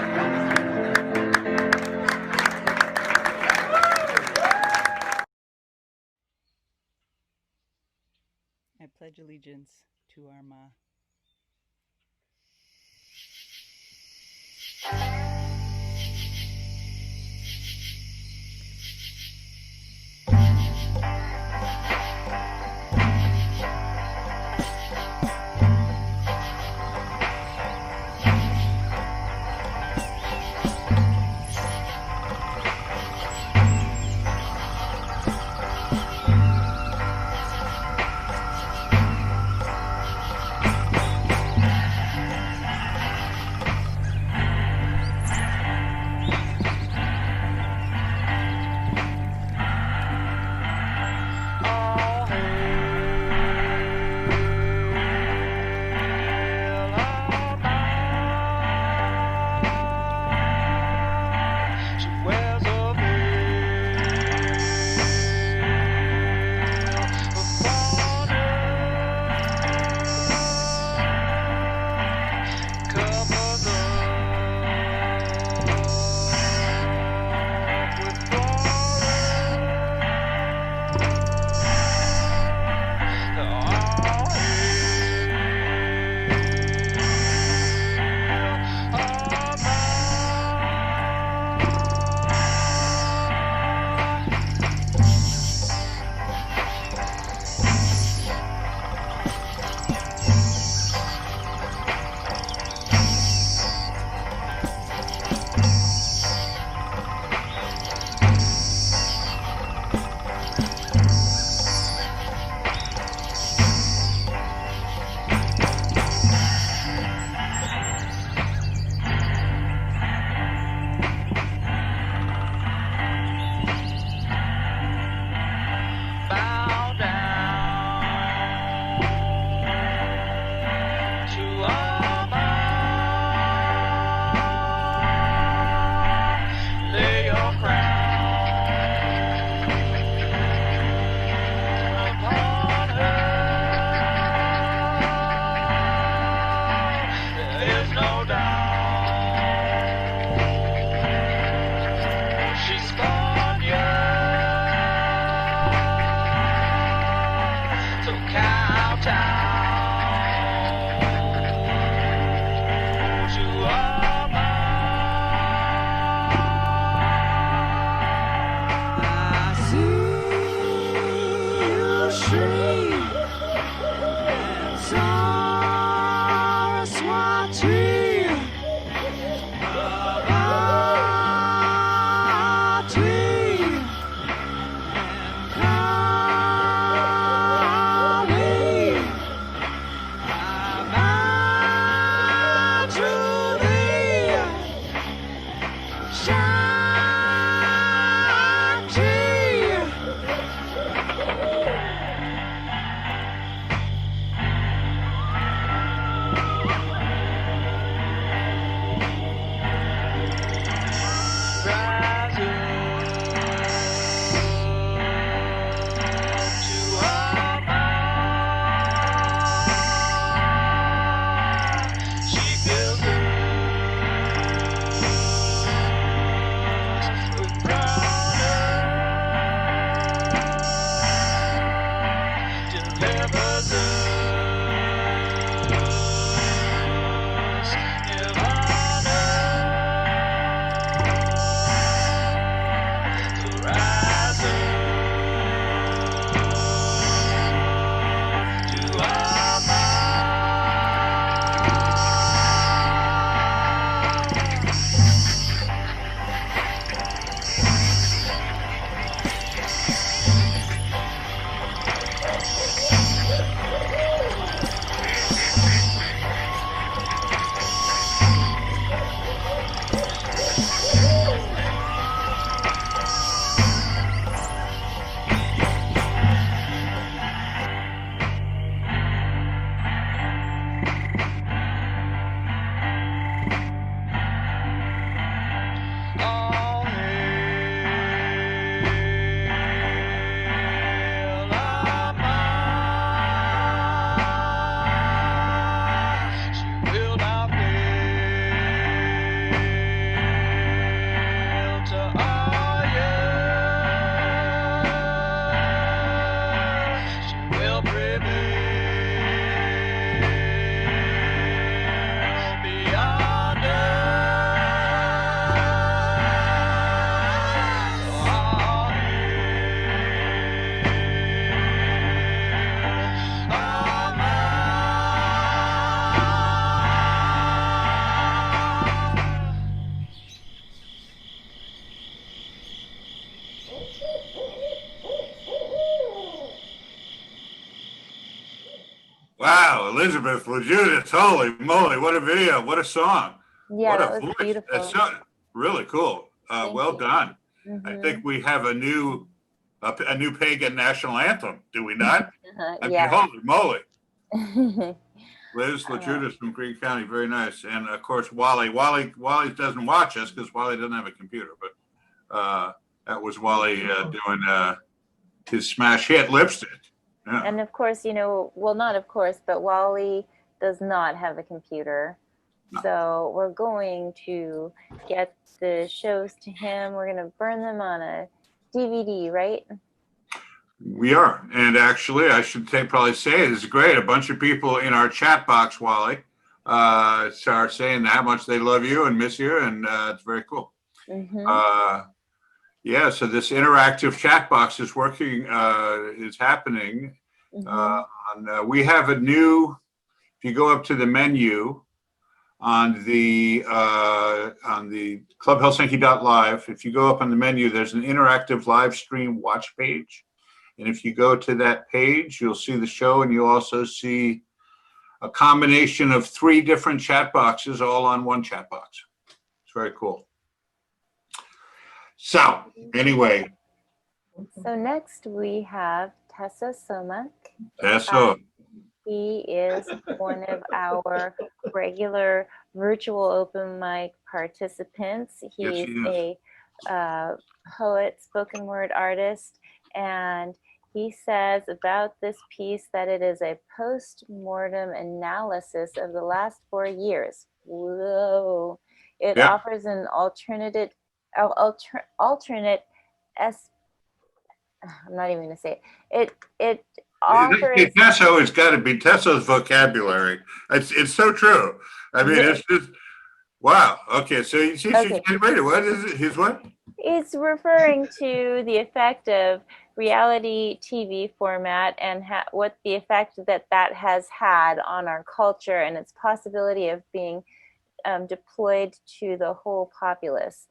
I pledge allegiance to our Ma. Wow, Elizabeth Lejudas, holy moly, what a video, what a song. Yeah, What that a was voice. beautiful. That's so, really cool. Thank Well you. done. I Mhm. think we have a new pagan national anthem, do we not? I mean, Yeah. holy moly. Liz Lejudas from Greene County, very nice. And of course, Wally doesn't watch us because Wally doesn't have a computer, but that was Wally doing his smash hit Lipstick. Yeah. And of course, well, not of course, but Wally does not have a computer. No. So we're going to get the shows to him. We're going to burn them on a DVD, right? We are. And actually, I should probably say it is great. A bunch of people in our chat box, Wally, are saying how much they love you and miss you. And it's very cool. Mm-hmm. Yeah, so this interactive chat box is working, is happening. Mm-hmm. We have a new, if you go up to the menu on the clubhelsinki.live, if you go up on the menu, there's an interactive live stream watch page. And if you go to that page, you'll see the show, and you'll also see a combination of 3 different chat boxes all on one chat box. It's very cool. So anyway. So next we have Tessa Somak. Tessa. He is one of our regular virtual open mic participants. He's a poet, spoken word artist, and he says about this piece that it is a post-mortem analysis of the last 4 years. Whoa. It offers an alternate I'm not even going to say it. It offers. Tesso has got to be Tesso's vocabulary. It's so true. I mean, it's just wow. Okay, so she's getting ready. What is it? His what? It's referring to the effect of reality TV format and what the effect that has had on our culture and its possibility of being deployed to the whole populace.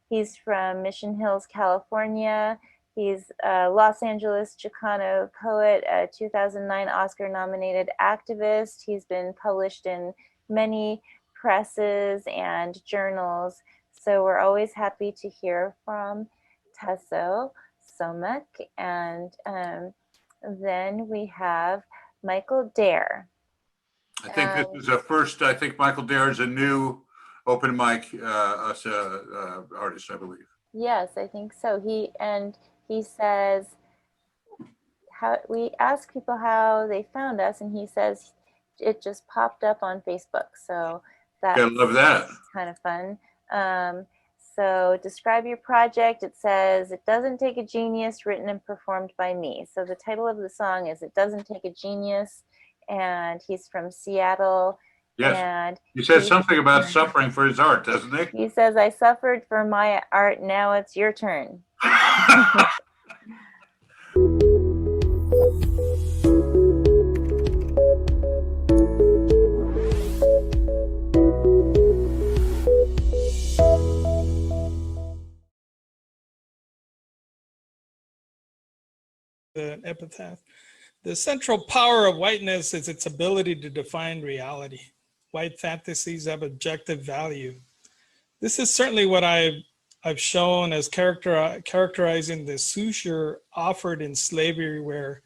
He's from Mission Hills, California. He's a Los Angeles Chicano poet, a 2009 Oscar-nominated activist. He's been published in many presses and journals. So we're always happy to hear from Tessa Somak. And then we have Michael Dare. I think this is a first. I think Michael Dare is a new open mic artist, I believe. Yes, I think so. He says, we ask people how they found us, and he says it just popped up on Facebook. So that's love that. Kind of fun. So describe your project. It says, it doesn't take a genius, written and performed by me. So the title of the song is It Doesn't Take a Genius, and he's from Seattle. Yes, and he says something about suffering for his art, doesn't he? He says, I suffered for my art, now it's your turn. The epitaph. The central power of whiteness is its ability to define reality. White fantasies have objective value. This is certainly what I've shown as characterizing the suture offered in slavery, where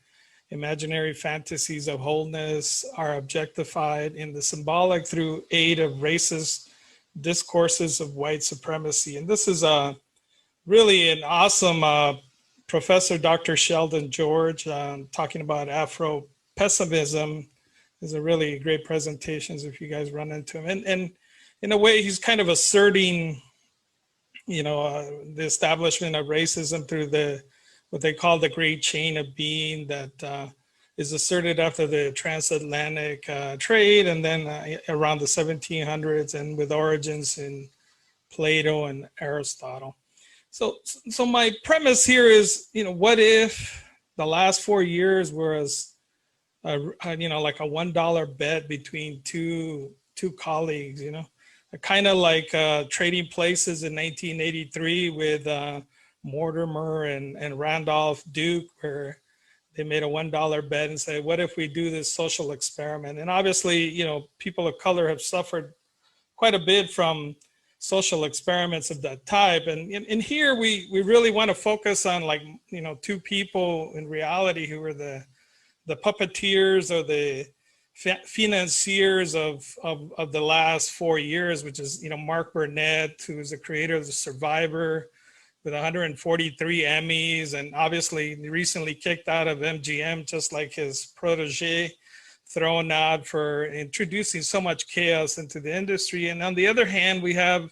imaginary fantasies of wholeness are objectified in the symbolic through aid of racist discourses of white supremacy. And this is really an awesome Professor Dr. Sheldon George talking about Afro-pessimism is a really great presentations if you guys run into him. And in a way, he's kind of asserting, the establishment of racism through what they call the great chain of being that is asserted after the transatlantic trade, and then around the 1700s, and with origins in Plato and Aristotle. So my premise here is, what if the last 4 years was, like a $1 bet between two colleagues, kind of like trading places in 1983 with Mortimer and Randolph Duke, where they made a $1 bet and say, what if we do this social experiment? And obviously, you know, people of color have suffered quite a bit from social experiments of that type. And in here, we really want to focus on, like, you know, two people in reality who were the puppeteers or the financiers of the last 4 years, which is, you know, Mark Burnett, who is the creator of The Survivor, with 143 Emmys, and obviously recently kicked out of MGM, just like his protege, thrown out for introducing so much chaos into the industry. And on the other hand, we have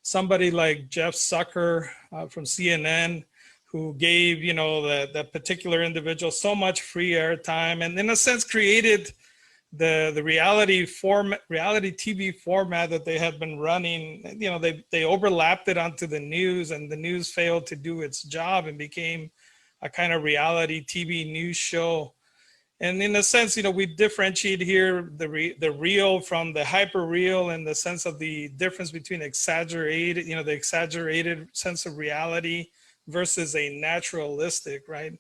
somebody like Jeff Zucker from CNN, who gave, you know, that particular individual so much free airtime, and in a sense created the reality TV format that they had been running. You know, they overlapped it onto the news, and the news failed to do its job and became a kind of reality TV news show. And in a sense, you know, we differentiate here the real from the hyper real, in the sense of the difference between exaggerated, you know, the exaggerated sense of reality versus a naturalistic, right?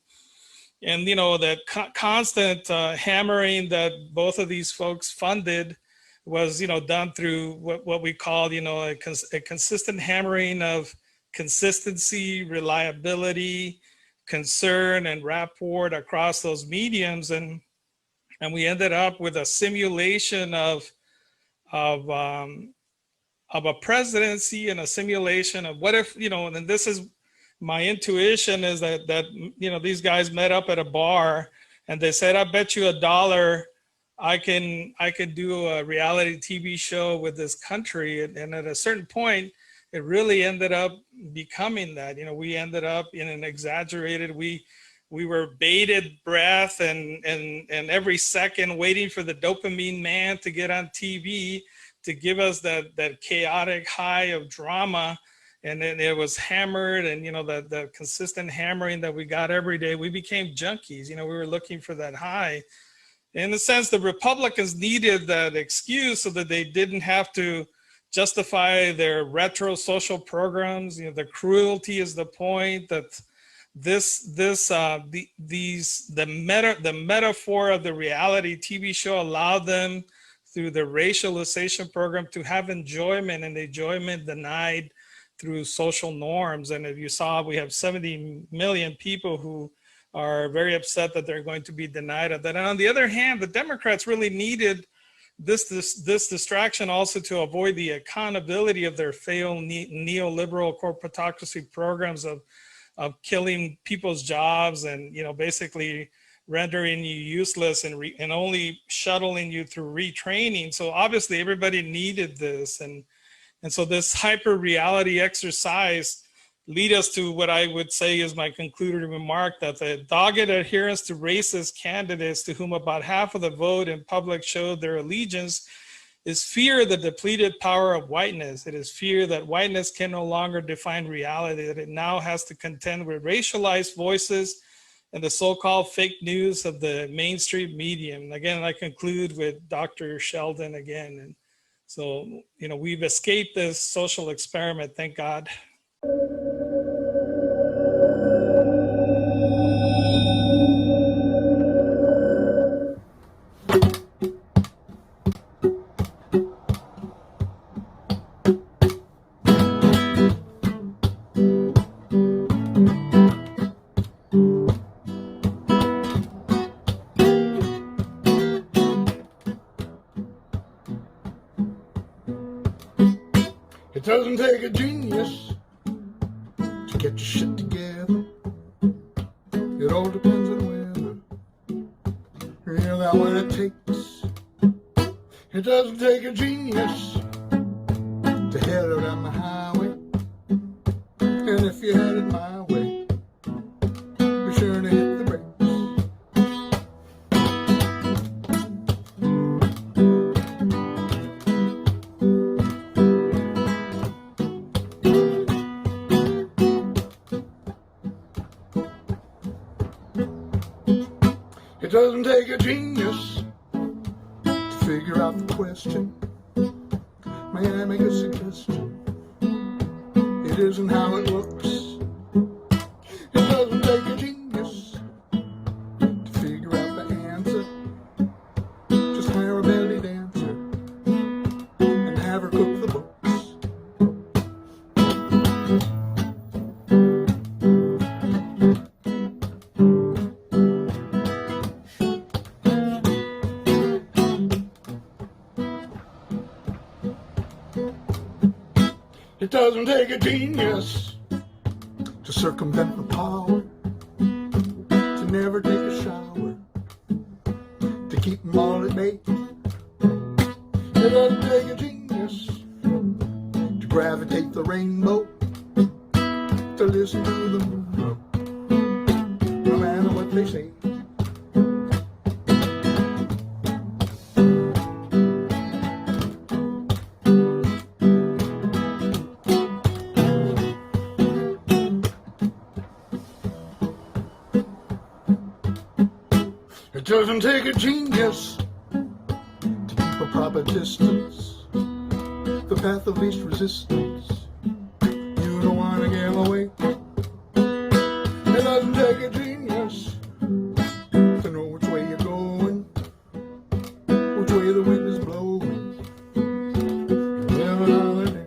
And, you know, that constant hammering that both of these folks funded was, you know, done through what we call, you know, a consistent hammering of consistency, reliability, concern, and rapport across those mediums. And we ended up with a simulation of a presidency, and a simulation of what if, you know, and this is my intuition, is that you know, these guys met up at a bar and they said, I bet you $1 I can do a reality TV show with this country. And at a certain point, it really ended up becoming that. You know, we ended up in an exaggerated, we were bated breath and every second waiting for the dopamine man to get on TV to give us that chaotic high of drama. And then it was hammered, and, you know, the consistent hammering that we got every day, we became junkies. You know, we were looking for that high. In a sense, the Republicans needed that excuse so that they didn't have to justify their retro social programs. You know, the cruelty is the point, that the metaphor of the reality TV show allowed them, through the racialization program, to have enjoyment, and enjoyment denied through social norms. And if you saw, we have 70 million people who are very upset that they're going to be denied of that. And on the other hand, the Democrats really needed this distraction also to avoid the accountability of their failed neoliberal corporatocracy programs of killing people's jobs, and, you know, basically rendering you useless and only shuttling you through retraining. So obviously everybody needed this. And so this hyper reality exercise lead us to what I would say is my concluding remark, that the dogged adherence to racist candidates, to whom about half of the vote in public showed their allegiance, is fear of the depleted power of whiteness. It is fear that whiteness can no longer define reality, that it now has to contend with racialized voices and the so-called fake news of the mainstream medium. Again, I conclude with Dr. Sheldon again. And so, you know, we've escaped this social experiment, thank God. It doesn't take a genius to get your shit together. It all depends on whether you got what it takes. It doesn't take a genius to head out on the highway. And if you're headed my way, be sure to hit the brakes. It doesn't take a genius to figure out the question. May I make a suggestion? It isn't how it looks. It doesn't take a genius to It doesn't take a genius to circumvent the power, to never take a shower, to keep them all at bay. It doesn't take a genius to gravitate the rainbow, to listen to the moon, no matter what they say. It doesn't take a genius to keep a proper distance, the path of least resistance. You don't want to give away. It doesn't take a genius to know which way you're going, which way the wind is blowing. Live another day.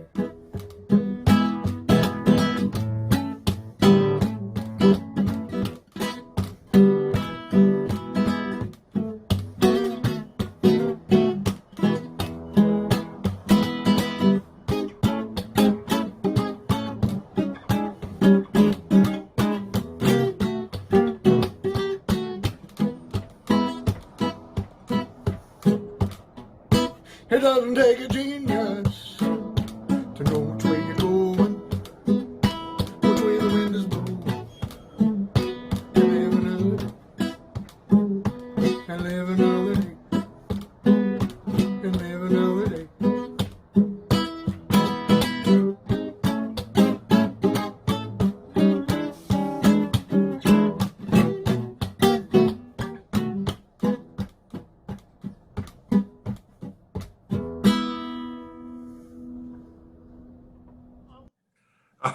It doesn't take a genius to know which way you're going, which way the wind is blowing. And live another day, and live another day, and live another day.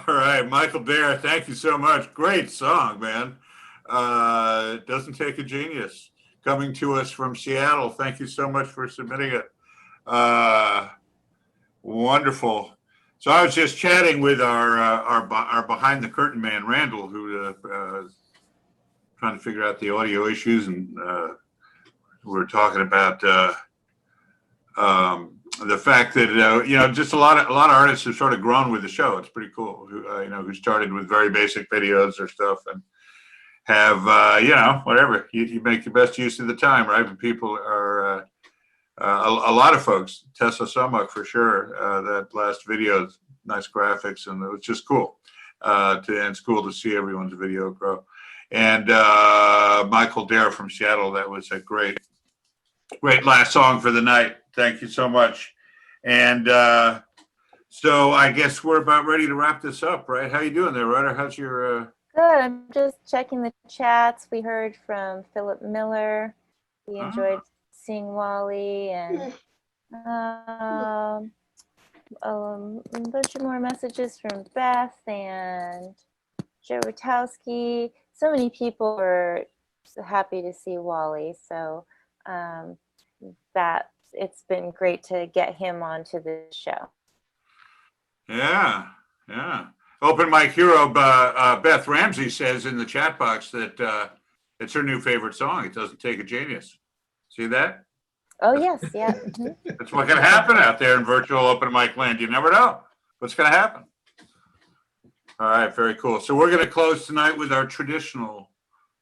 All right, Michael Dare, thank you so much. Great song, man. It doesn't take a genius. Coming to us from Seattle. Thank you so much for submitting it. Wonderful. So I was just chatting with our behind the curtain man, Randall, who trying to figure out the audio issues, and we were talking about the fact that just a lot of artists have sort of grown with the show. It's pretty cool. Who started with very basic videos or stuff, and have whatever. You make the best use of the time, right? When people are a lot of folks. Tessa Summuck for sure. That last video, nice graphics, and it was just cool. And it's cool to see everyone's video grow. And Michael Dare from Seattle. That was a great last song for the night. Thank you so much. And so I guess we're about ready to wrap this up, right? How you doing there, Ryder? How's your... Good. I'm just checking the chats. We heard from Philip Miller. He enjoyed seeing Wally, and a bunch of more messages from Beth and Joe Rotowski. So many people were so happy to see Wally. So that it's been great to get him onto the show. Yeah. Open mic hero Beth Ramsey says in the chat box that it's her new favorite song. It doesn't take a genius. See that? Oh, yes. Yeah. That's what can happen out there in virtual open mic land. You never know what's going to happen. All right. Very cool. So we're going to close tonight with our traditional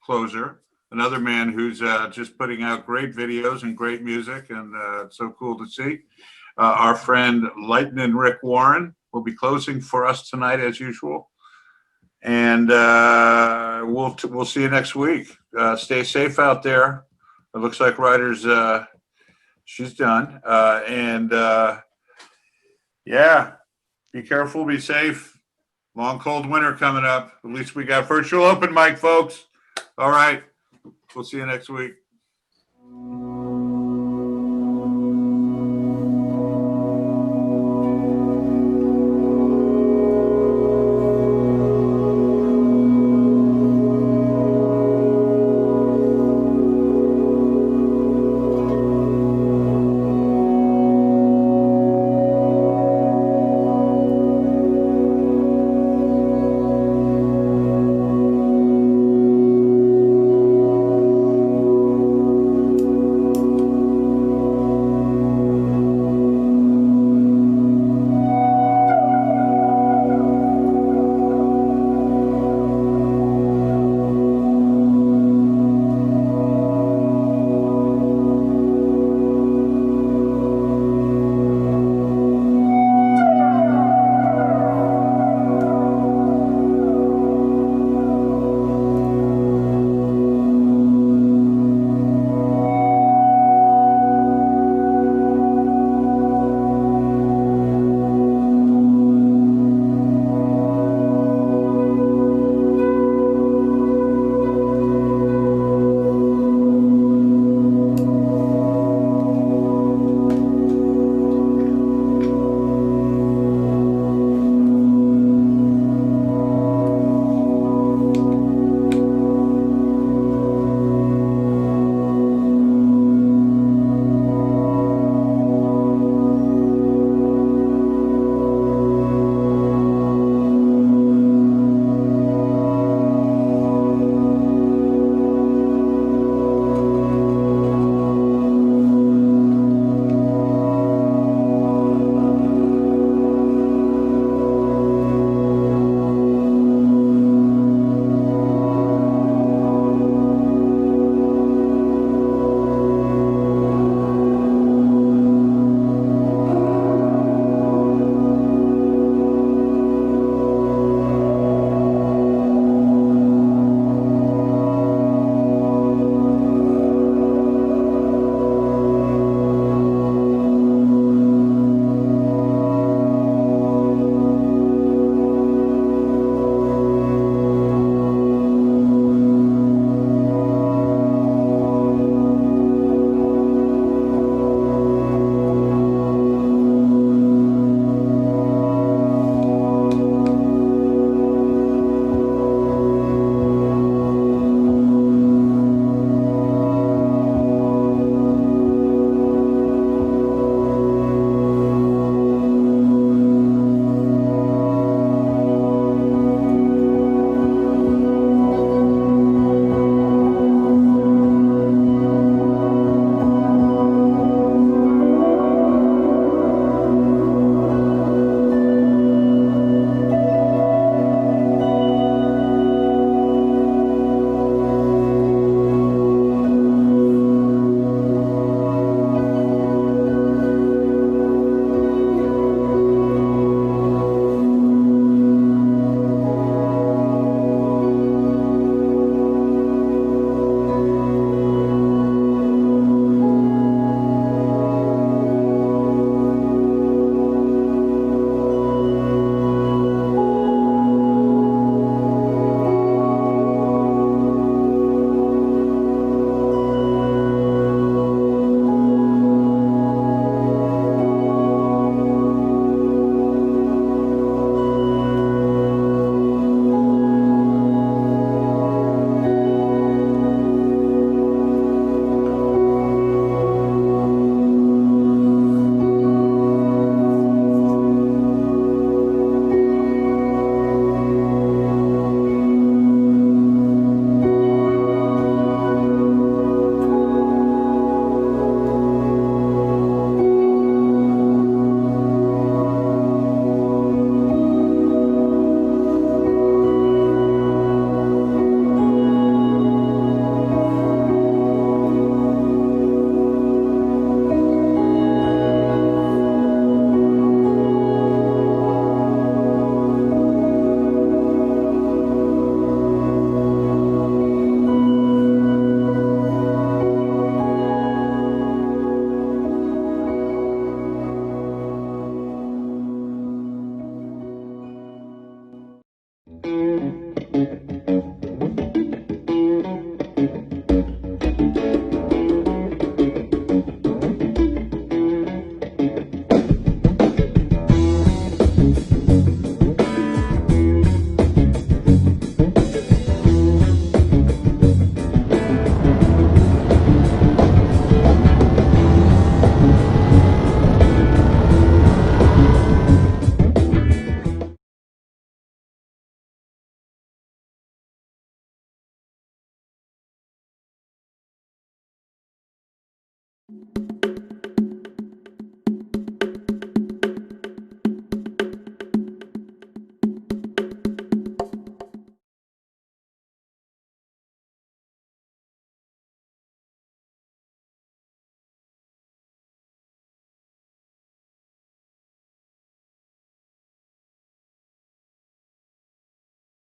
closer. Another man who's just putting out great videos and great music, and it's so cool to see. Our friend Lightning Rick Warren will be closing for us tonight as usual, and we'll see you next week. Stay safe out there. It looks like Ryder's she's done, and yeah, be careful, be safe. Long cold winter coming up. At least we got virtual open mic, folks. All right. We'll see you next week.